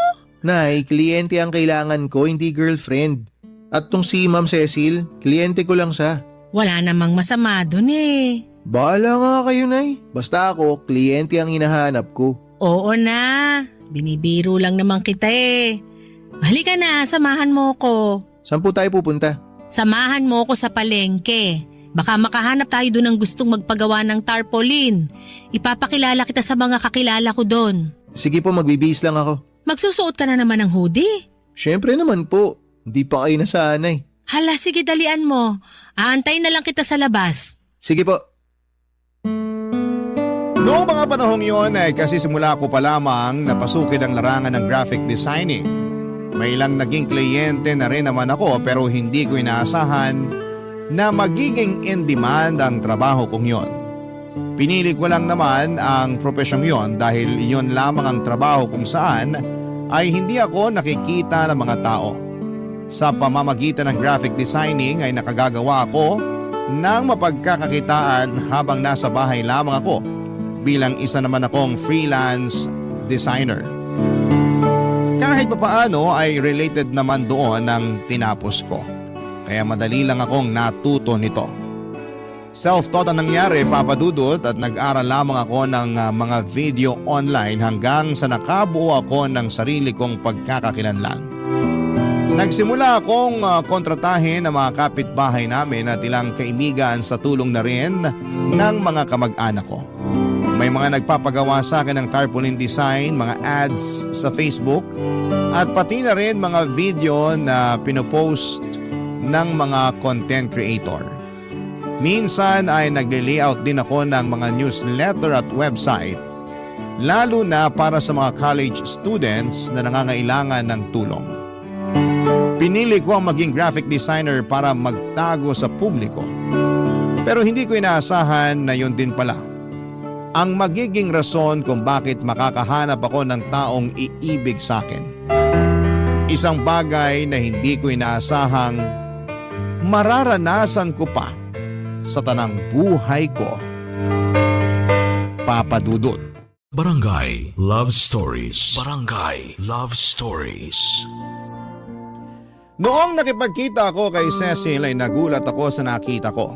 Nay, kliyente ang kailangan ko, hindi girlfriend. At tong si Ma'am Cecil, kliyente ko lang siya. Wala namang masama dun eh. Bahala nga kayo, Nay. Basta ako, kliyente ang hinahanap ko. Oo na, binibiro lang naman kita eh. Halika na, samahan mo ko. Saan po tayo pupunta? Samahan mo ko sa palengke. Baka makahanap tayo doon ng gustong magpagawa ng tarpaulin. Ipapakilala kita sa mga kakilala ko doon. Sige po, magbibihis lang ako. Magsusuot ka na naman ng hoodie? Siyempre naman po. Hindi pa kayo nasanay. Hala, sige dalian mo. Aantayin na lang kita sa labas. Sige po. Noong mga panahong yon ay kasi simula ko pa lamang napasukin ang larangan ng graphic designing. May ilang naging kliyente na rin naman ako pero hindi ko inaasahan na magiging in-demand ang trabaho kong yon. Pinili ko lang naman ang profesyong yon dahil yon lamang ang trabaho kung saan ay hindi ako nakikita ng mga tao. Sa pamamagitan ng graphic designing ay nakagagawa ako ng mapagkakakitaan habang nasa bahay lamang ako bilang isa naman akong freelance designer. Kahit papaano ay related naman doon ang tinapos ko. Kaya madali lang akong natuto nito. Self-taught ang nangyari, Papa Dudut, at nag-aral lamang ako ng mga video online hanggang sa nakabuo ako ng sarili kong pagkakakilanlan. Nagsimula akong kontratahin ng mga kapitbahay namin at ilang kaibigan sa tulong na rin ng mga kamag-anak ko. May mga nagpapagawa sa akin ng tarpaulin design, mga ads sa Facebook at pati na rin mga video na pinopost ng mga content creator. Minsan ay nagle-layout din ako ng mga newsletter at website, lalo na para sa mga college students na nangangailangan ng tulong. Pinili ko ang maging graphic designer para magtago sa publiko. Pero hindi ko inaasahan na yun din pala ang magiging rason kung bakit makakahanap ako ng taong iibig sa akin. Isang bagay na hindi ko inaasahang mararanasan ko pa sa tanang buhay ko. Papa Dudut. Barangay Love Stories. Barangay Love Stories. Noong nakipagkita ako kay Cecil ay nagulat ako sa nakita ko.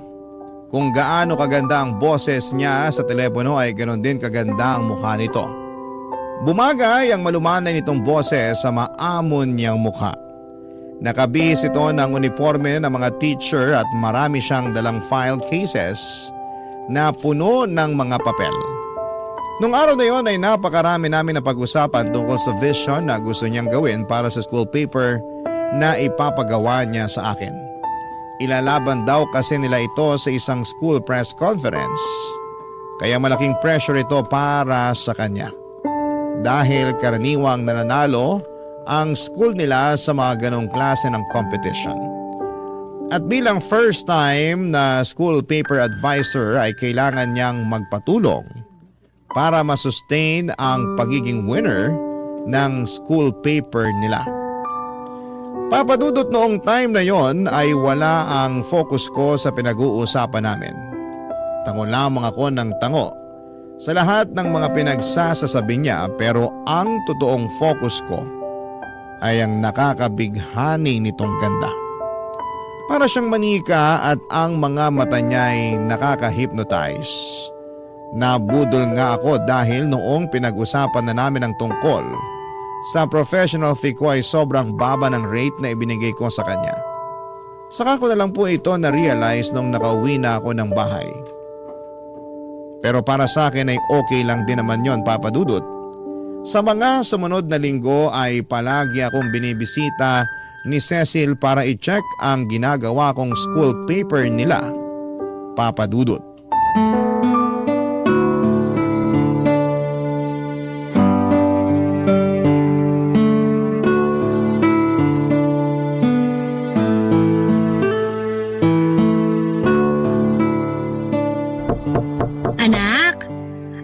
Kung gaano kaganda ang boses niya sa telepono ay ganoon din kaganda ang mukha nito. Bumagay ang malumanay nitong boses sa maamon niyang mukha. Nakabihis ito ng uniforme ng mga teacher at marami siyang dalang file cases na puno ng mga papel. Nung araw na yon ay napakarami namin na pag-usapan tungkol sa vision na gusto niyang gawin para sa school paper na ipapagawa niya sa akin. Ilalaban daw kasi nila ito sa isang school press conference. Kaya malaking pressure ito para sa kanya. Dahil karaniwang nananalo ang school nila sa mga ganong klase ng competition. At bilang first time na school paper advisor ay kailangan niyang magpatulong para masustain ang pagiging winner ng school paper nila. Papadudot noong time na yon ay wala ang focus ko sa pinag-uusapan namin. Tango lamang ako ng tango sa lahat ng mga pinagsasasabi niya, pero ang totoong focus ko ay ang nakakabighani nitong ganda. Para siyang manika at ang mga mata niya ay nakaka-hypnotize. Nabudol nga ako dahil noong pinag-usapan na namin ang tungkol sa professional fee ko ay sobrang baba ng rate na ibinigay ko sa kanya. Saka ko na lang po ito na-realize nung nakauwi na ako ng bahay. Pero para sa akin ay okay lang din naman yon, Papa Dudut. Sa mga sumunod na linggo ay palagi akong binibisita ni Cecil para i-check ang ginagawa kong school paper nila, Papa Dudut. Anak?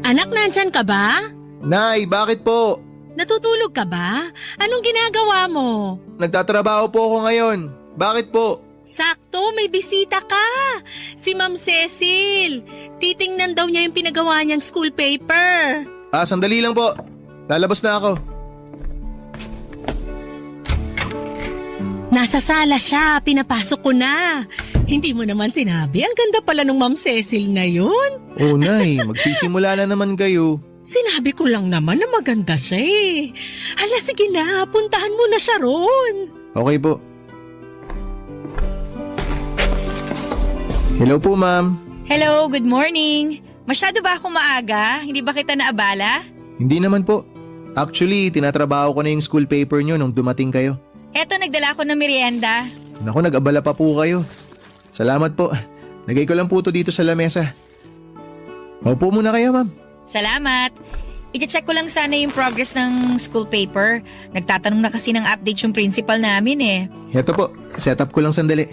Anak, nandyan ka ba? Nay, bakit po? Natutulog ka ba? Anong ginagawa mo? Nagtatrabaho po ako ngayon. Bakit po? Sakto, may bisita ka. Si Ma'am Cecil. Titingnan daw niya yung pinagawa niyang school paper. Sandali lang po. Lalabas na ako. Nasa sala siya, pinapasok ko na. Hindi mo naman sinabi, ang ganda pala nung Ma'am Cecil na yun. Oh, Nay, magsisimula na naman kayo. Sinabi ko lang naman na maganda siya eh. Hala, sige na, puntahan mo na siya ron. Okay po. Hello po, ma'am. Hello, good morning. Masyado ba akong maaga? Hindi ba kita naabala? Hindi naman po. Actually, tinatrabaho ko na yung school paper nyo nung dumating kayo. Eto, nagdala ko ng merienda. Naku, nag-abala pa po kayo. Salamat po. Lagay ko lang po ito dito sa lamesa. Maupo muna kayo, ma'am. Salamat. I-check ko lang sana yung progress ng school paper. Nagtatanong na kasi ng update yung principal namin eh. Heto po, setup ko lang sandali.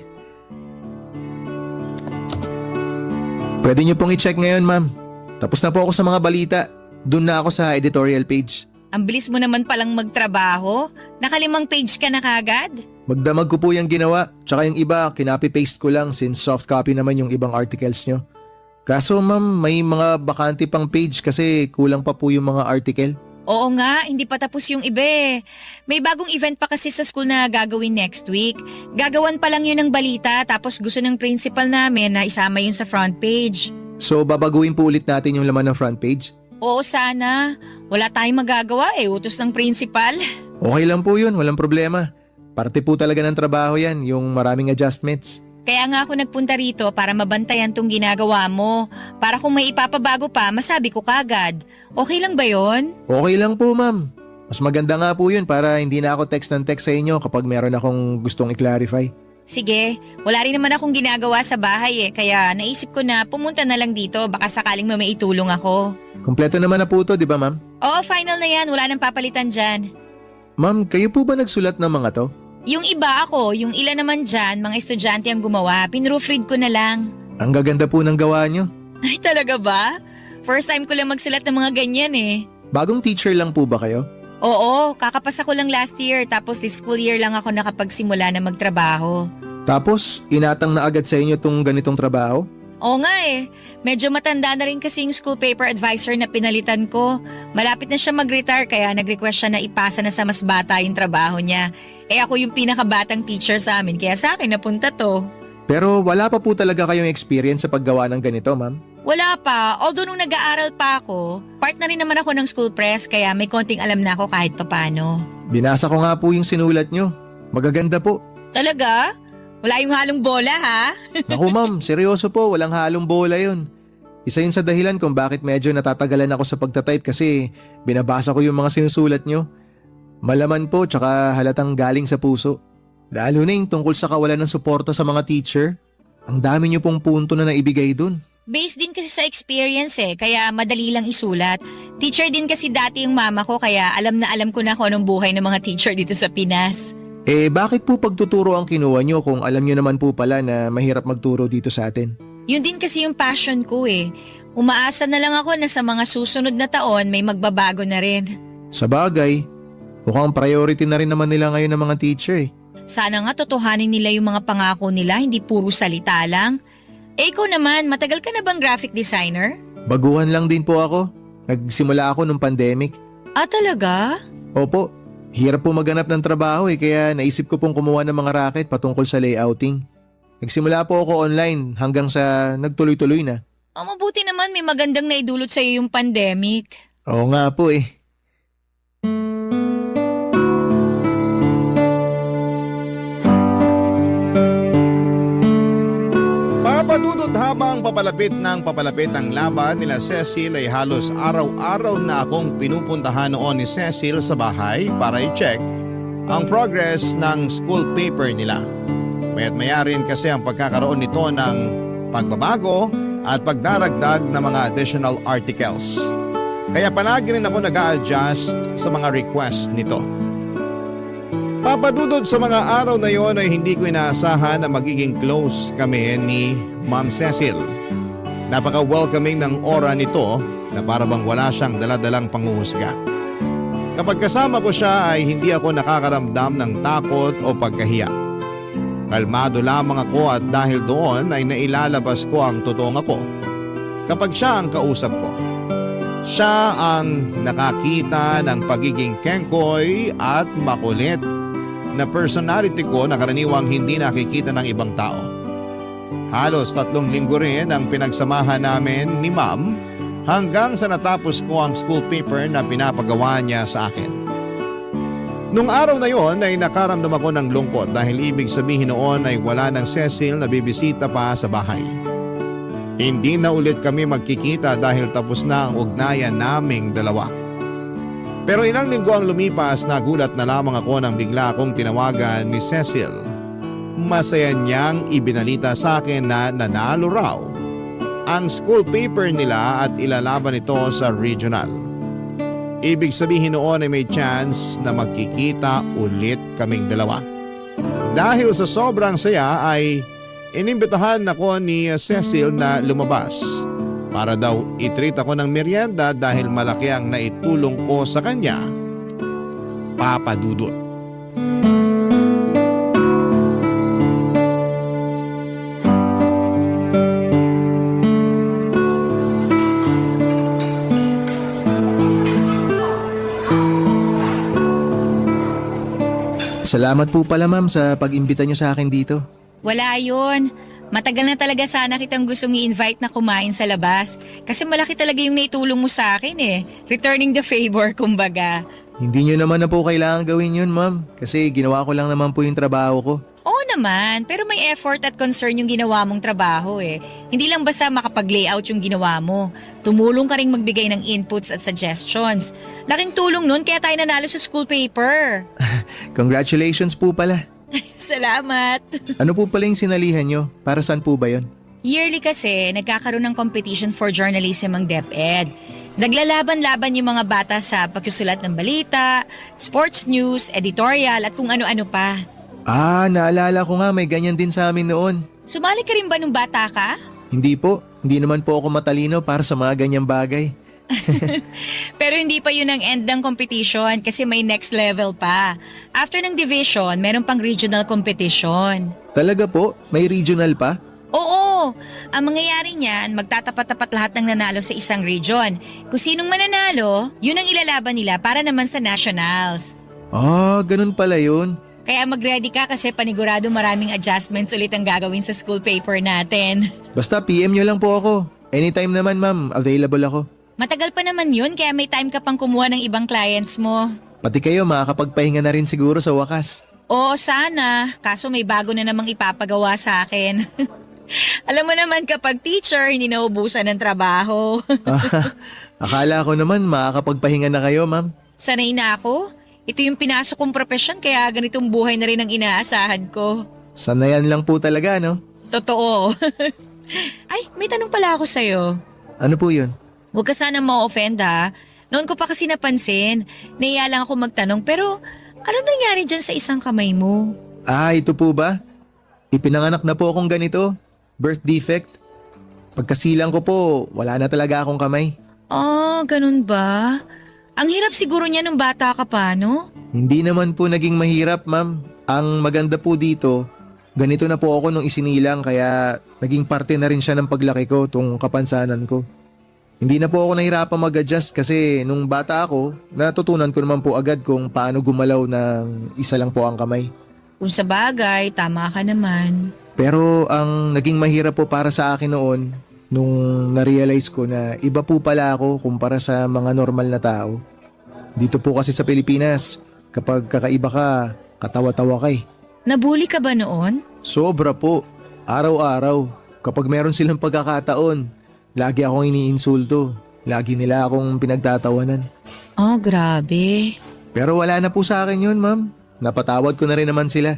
Pwede niyo pong i-check ngayon, ma'am. Tapos na po ako sa mga balita. Doon na ako sa editorial page. Ang bilis mo naman palang magtrabaho. Nakalimang page ka na kagad. Magdamag ko po yung ginawa. Tsaka yung iba, kinopy-paste ko lang since soft copy naman yung ibang articles nyo. Kaso ma'am, may mga bakante pang page kasi kulang pa po yung mga article. Oo nga, hindi pa tapos yung iba eh. May bagong event pa kasi sa school na gagawin next week. Gagawan pa lang yun ng balita tapos gusto ng principal namin na isama yun sa front page. So babaguhin po ulit natin yung laman ng front page? Oo sana. Wala tayong magagawa eh, utos ng principal. Okay lang po yun, walang problema. Parte po talaga ng trabaho yan, yung maraming adjustments. Kaya nga ako nagpunta rito para mabantayan tong ginagawa mo. Para kung may ipapabago pa, masabi ko kagad. Okay lang ba yon? Okay lang po ma'am. Mas maganda nga po yun para hindi na ako text ng text sa inyo kapag meron akong gustong i-clarify. Sige, wala rin naman akong ginagawa sa bahay eh. Kaya naisip ko na pumunta na lang dito baka sakaling may itulong ako. Kompleto naman na po to, di ba ma'am? Oo, final na yan. Wala nang papalitan dyan. Ma'am, kayo po ba nagsulat ng mga to? Yung iba ako, yung ilan naman dyan, mga estudyante ang gumawa. Pinroofread ko na lang. Ang gaganda po ng gawa nyo. Ay, talaga ba? First time ko lang magsulat ng mga ganyan eh. Bagong teacher lang po ba kayo? Oo, kakapasa ko lang last year tapos this school year lang ako nakapagsimula na magtrabaho. Tapos, inatang na agad sa inyo tong ganitong trabaho? Oo nga eh, medyo matanda na rin kasi yung school paper advisor na pinalitan ko. Malapit na siya mag-retire kaya nag-request siya na ipasa na sa mas bata yung trabaho niya. Ako yung pinakabatang teacher sa amin, kaya sa akin napunta to. Pero wala pa po talaga kayong experience sa paggawa ng ganito, ma'am? Wala pa. Although nung nag-aaral pa ako, part na rin naman ako ng school press kaya may konting alam na ako kahit papano. Binasa ko nga po yung sinulat nyo. Magaganda po. Talaga? Wala yung halong bola ha? Naku ma'am, seryoso po, walang halong bola yun. Isa yun sa dahilan kung bakit medyo natatagalan ako sa pagtatype kasi binabasa ko yung mga sinusulat nyo. Malaman po tsaka halatang galing sa puso. Lalo na yung tungkol sa kawalan ng suporta sa mga teacher. Ang dami nyo pong punto na naibigay dun. Based din kasi sa experience kaya madali lang isulat. Teacher din kasi dati yung mama ko kaya alam na alam ko na kung anong buhay ng mga teacher dito sa Pinas. Bakit po pagtuturo ang kinuha nyo kung alam nyo naman po pala na mahirap magturo dito sa atin? Yun din kasi yung passion ko Umaasa na lang ako na sa mga susunod na taon may magbabago na rin. Sa bagay, mukhang priority na rin naman nila ngayon ng mga teacher Sana nga totohanin nila yung mga pangako nila, hindi puro salita lang. Ikaw naman, matagal ka na bang graphic designer? Baguhan lang din po ako. Nagsimula ako nung pandemic. Talaga? Opo, hirap po maghanap ng trabaho kaya naisip ko pong kumuha ng mga racket patungkol sa layouting. Nagsimula po ako online hanggang sa nagtuloy-tuloy na. Mabuti naman may magandang naidulot sa'yo yung pandemic. Oo nga po Papadudot habang papalapit ang laban nila Cecil ay halos araw-araw na akong pinupuntahan noon ni Cecil sa bahay para i-check ang progress ng school paper nila. Maya't maya rin kasi ang pagkakaroon nito ng pagbabago at pagdaragdag ng mga additional articles. Kaya palagi rin ako nag-a-adjust sa mga request nito. Papadudod sa mga araw na yon ay hindi ko inaasahan na magiging close kami ni Ma'am Cecil. Napaka-welcoming ng aura nito na parabang wala siyang daladalang panghuhusga. Kapag kasama ko siya ay hindi ako nakakaramdam ng takot o pagkahiya. Kalmado lamang ako at dahil doon ay nailalabas ko ang totoong ako. Kapag siya ang kausap ko, siya ang nakakita ng pagiging kengkoy at makulit na personality ko na karaniwang hindi nakikita ng ibang tao. Halos 3 linggo rin ang pinagsamahan namin ni Ma'am hanggang sa natapos ko ang school paper na pinapagawa niya sa akin. Nung araw na yon ay nakaramdam ako ng lungkot dahil ibig sabihin noon ay wala ng Cecil na bibisita pa sa bahay. Hindi na ulit kami magkikita dahil tapos na ang ugnayan naming dalawa. Pero ilang linggo ang lumipas, nagulat na lamang ako nang bigla akong tinawagan ni Cecil. Masaya niyang ibinalita sa akin na nanalo raw ang school paper nila at ilalaban ito sa regional. Ibig sabihin noon ay may chance na magkikita ulit kaming dalawa. Dahil sa sobrang saya ay inimbitahan ako ni Cecil na lumabas para daw i-treat ako ng merienda dahil malaki ang naitulong ko sa kanya, Papadudot. Salamat po pala ma'am sa pag-imbita nyo sa akin dito. Wala yun. Matagal na talaga sana kitang gustong i-invite na kumain sa labas. Kasi malaki talaga yung naitulong mo sa akin Returning the favor, kumbaga. Hindi nyo naman na po kailangan gawin yun ma'am. Kasi ginawa ko lang naman po yung trabaho ko. Oo naman, pero may effort at concern yung ginawa mong trabaho Hindi lang basta makapag-layout yung ginawa mo. Tumulong ka rin magbigay ng inputs at suggestions. Laking tulong nun kaya tayo nanalo sa school paper. Congratulations po pala. Salamat. Ano po pala yung sinalihan nyo? Para saan po ba yun? Yearly kasi, nagkakaroon ng competition for journalism ang DepEd. Naglalaban-laban yung mga bata sa pagsusulat ng balita, sports news, editorial at kung ano-ano pa. Naalala ko nga may ganyan din sa amin noon. Sumali ka rin ba nung bata ka? Hindi po. Hindi naman po ako matalino para sa mga ganyang bagay. Pero hindi pa yun ang end ng competition kasi may next level pa. After ng division, meron pang regional competition. Talaga po? May regional pa? Oo. Ang mangyayari niyan, magtatapat-tapat lahat ng nanalo sa isang region. Kung sinong mananalo, yun ang ilalaban nila para naman sa nationals. Ganun pala yun. Kaya mag-ready ka kasi panigurado maraming adjustments ulit ang gagawin sa school paper natin. Basta PM nyo lang po ako. Anytime naman ma'am, available ako. Matagal pa naman yun kaya may time ka pang kumuha ng ibang clients mo. Pati kayo makakapagpahinga na rin siguro sa wakas. Oo, sana. Kaso may bago na namang ipapagawa sa akin. Alam mo naman kapag teacher, hindi naubusan ng trabaho. Akala ko naman makakapagpahinga na kayo ma'am. Sanay na ako. Ito yung pinasok kong profesyon kaya ganitong buhay na rin ang inaasahan ko. Sanayan lang po talaga no? Totoo. Ay, may tanong pala ako sa'yo. Ano po yun? Huwag ka sana ma-offend ha. Noon ko pa kasi napansin. Naiya lang ako magtanong pero ano nangyari dyan sa isang kamay mo? Ito po ba? Ipinanganak na po akong ganito. Birth defect. Pagkasilang ko po, wala na talaga akong kamay. Ganun ba? Ang hirap siguro niya nung bata ka pa, no? Hindi naman po naging mahirap ma'am. Ang maganda po dito, ganito na po ako nung isinilang kaya naging parte na rin siya ng paglaki ko, tong kapansanan ko. Hindi na po ako nahirapan mag-adjust kasi nung bata ako, natutunan ko naman po agad kung paano gumalaw ng isa lang po ang kamay. Kung sa bagay, tama ka naman. Pero ang naging mahirap po para sa akin noon, nung na-realize ko na iba po pala ako kumpara sa mga normal na tao. Dito po kasi sa Pilipinas, kapag kakaiba ka, katawa-tawa ka eh. Nabully ka ba noon? Sobra po. Araw-araw. Kapag meron silang pagkakataon, lagi akong iniinsulto. Lagi nila akong pinagtatawanan. Grabe. Pero wala na po sa akin yun, ma'am. Napatawad ko na rin naman sila.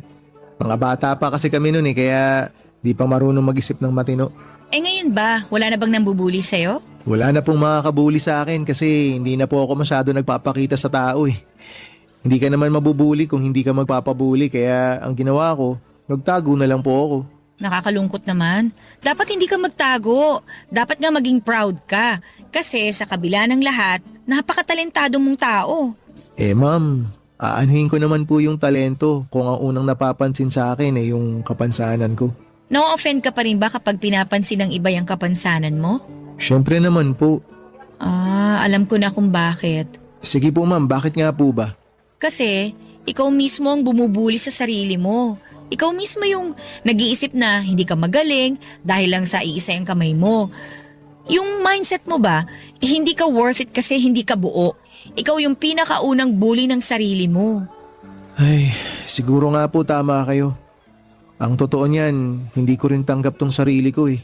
Mga bata pa kasi kami noon kaya di pa marunong mag-isip ng matino. Ngayon ba, wala na bang nambubuli sa'yo? Wala na pong makakabuli sa akin kasi hindi na po ako masyado nagpapakita sa tao eh. Hindi ka naman mabubuli kung hindi ka magpapabuli kaya ang ginawa ko, nagtago na lang po ako. Nakakalungkot naman. Dapat hindi ka magtago. Dapat nga maging proud ka. Kasi sa kabila ng lahat, napakatalentado mong tao. Ma'am, aanuhin ko naman po yung talento kung ang unang napapansin sa akin ay yung kapansanan ko. Na-offend ka pa rin ba kapag pinapansin ng iba yung kapansanan mo? Siyempre naman po. Alam ko na kung bakit. Sige po ma'am, bakit nga po ba? Kasi, ikaw mismo ang bumubuli sa sarili mo. Ikaw mismo yung nag-iisip na hindi ka magaling dahil lang sa iisa yung kamay mo. Yung mindset mo ba, hindi ka worth it kasi hindi ka buo. Ikaw yung pinakaunang bully ng sarili mo. Ay, siguro nga po tama kayo. Ang totoo niyan, hindi ko rin tanggap tong sarili ko eh.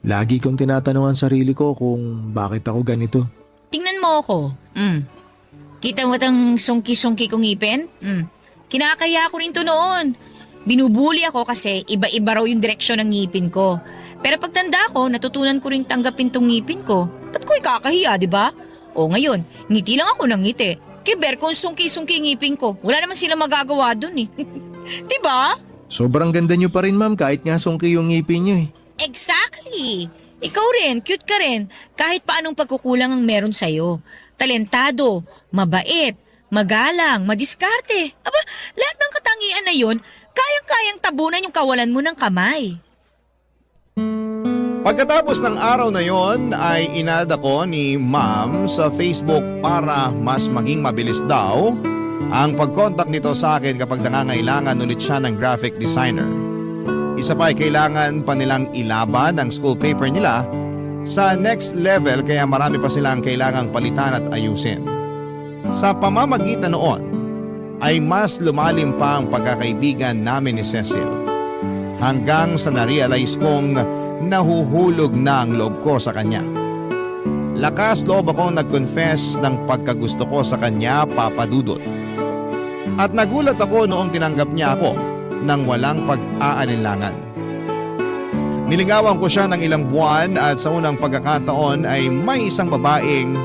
Lagi kong tinatanong ang sarili ko kung bakit ako ganito. Tingnan mo ako. Kita mo tang sungki-sungki kong ngipin? Kinakaya ko rin to noon. Binubuli ako kasi iba-iba raw yung direksyon ng ngipin ko. Pero pagtanda ko, natutunan ko rin tanggapin tong ngipin ko. Ba't ko ikakahiya, di ba? O ngayon, ngiti lang ako ng ngiti. Kiber kung sungki-sungki ngipin ko. Wala naman sila magagawa dun eh. Di ba? Sobrang ganda niyo pa rin ma'am kahit nga sungki yung ngipin niyo eh. Exactly! Ikaw rin, cute ka rin, kahit pa anong pagkukulang ang meron sa'yo. Talentado, mabait, magalang, madiskarte. Aba, lahat ng katangian na yun, kayang-kayang tabunan yung kawalan mo ng kamay. Pagkatapos ng araw na yon ay inad ako ni Ma'am sa Facebook para mas maging mabilis daw ang pag-contact nito sa akin kapag nangangailangan ulit siya ng graphic designer. Isa pa ay kailangan pa nilang ilaban ang school paper nila sa next level kaya marami pa silang kailangang palitan at ayusin. Sa pamamagitan noon ay mas lumalim pa ang pagkakaibigan namin ni Cecil. Hanggang sa na-realize kong nahuhulog na ang loob ko sa kanya. Lakas loob akong nag-confess ng pagkagusto ko sa kanya, Papa Dudut. At nagulat ako noong tinanggap niya ako nang walang pag-aalinlangan. Niligawan ko siya ng ilang buwan at sa unang pagkakataon ay may isang babaeng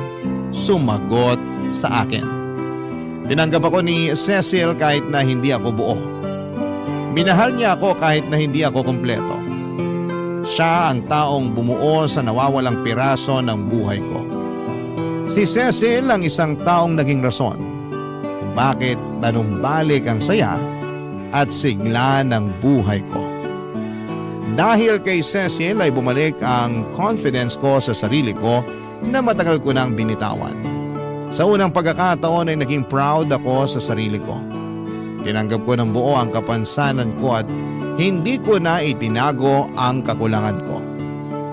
sumagot sa akin. Tinanggap ako ni Cecil kahit na hindi ako buo. Minahal niya ako kahit na hindi ako kumpleto. Siya ang taong bumuo sa nawawalang piraso ng buhay ko. Si Cecil ang isang taong naging rason kung bakit tanumbalik ang saya at sigla ng buhay ko. Dahil kay Cecil ay bumalik ang confidence ko sa sarili ko na matagal ko nang binitawan. Sa unang pagkakataon ay naging proud ako sa sarili ko. Tinanggap ko ng buo ang kapansanan ko at hindi ko na itinago ang kakulangan ko.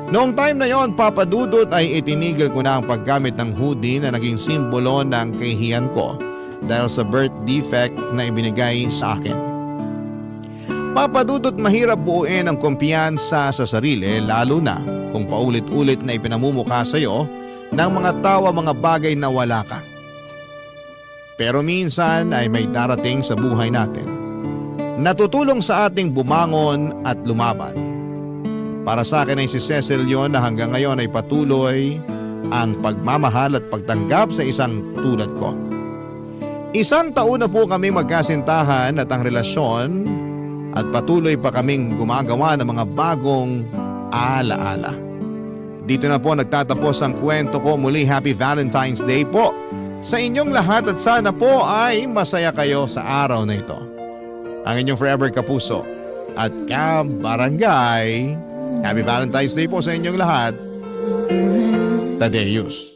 Noong time na yon, Papa Dudut, ay itinigil ko na ang paggamit ng hoodie na naging simbolo ng kahihiyan ko dahil sa birth defect na ibinigay sa akin. Papa Dudut, mahirap buuin ang kumpiyansa sa sarili lalo na kung paulit-ulit na ipinamumukha sa iyo ng mga tawa mga bagay na wala ka. Pero minsan ay may darating sa buhay natin. Natutulong sa ating bumangon at lumaban. Para sa akin ay si Cecil yon na hanggang ngayon ay patuloy ang pagmamahal at pagtanggap sa isang tulad ko. Isang taon na po kami magkasintahan at ang relasyon at patuloy pa kaming gumagawa ng mga bagong alaala. Dito na po nagtatapos ang kwento ko. Muli, Happy Valentine's Day po sa inyong lahat at sana po ay masaya kayo sa araw na ito. Ang inyong forever kapuso at kabarangay. Happy Valentine's Day po sa inyong lahat. Tadeus.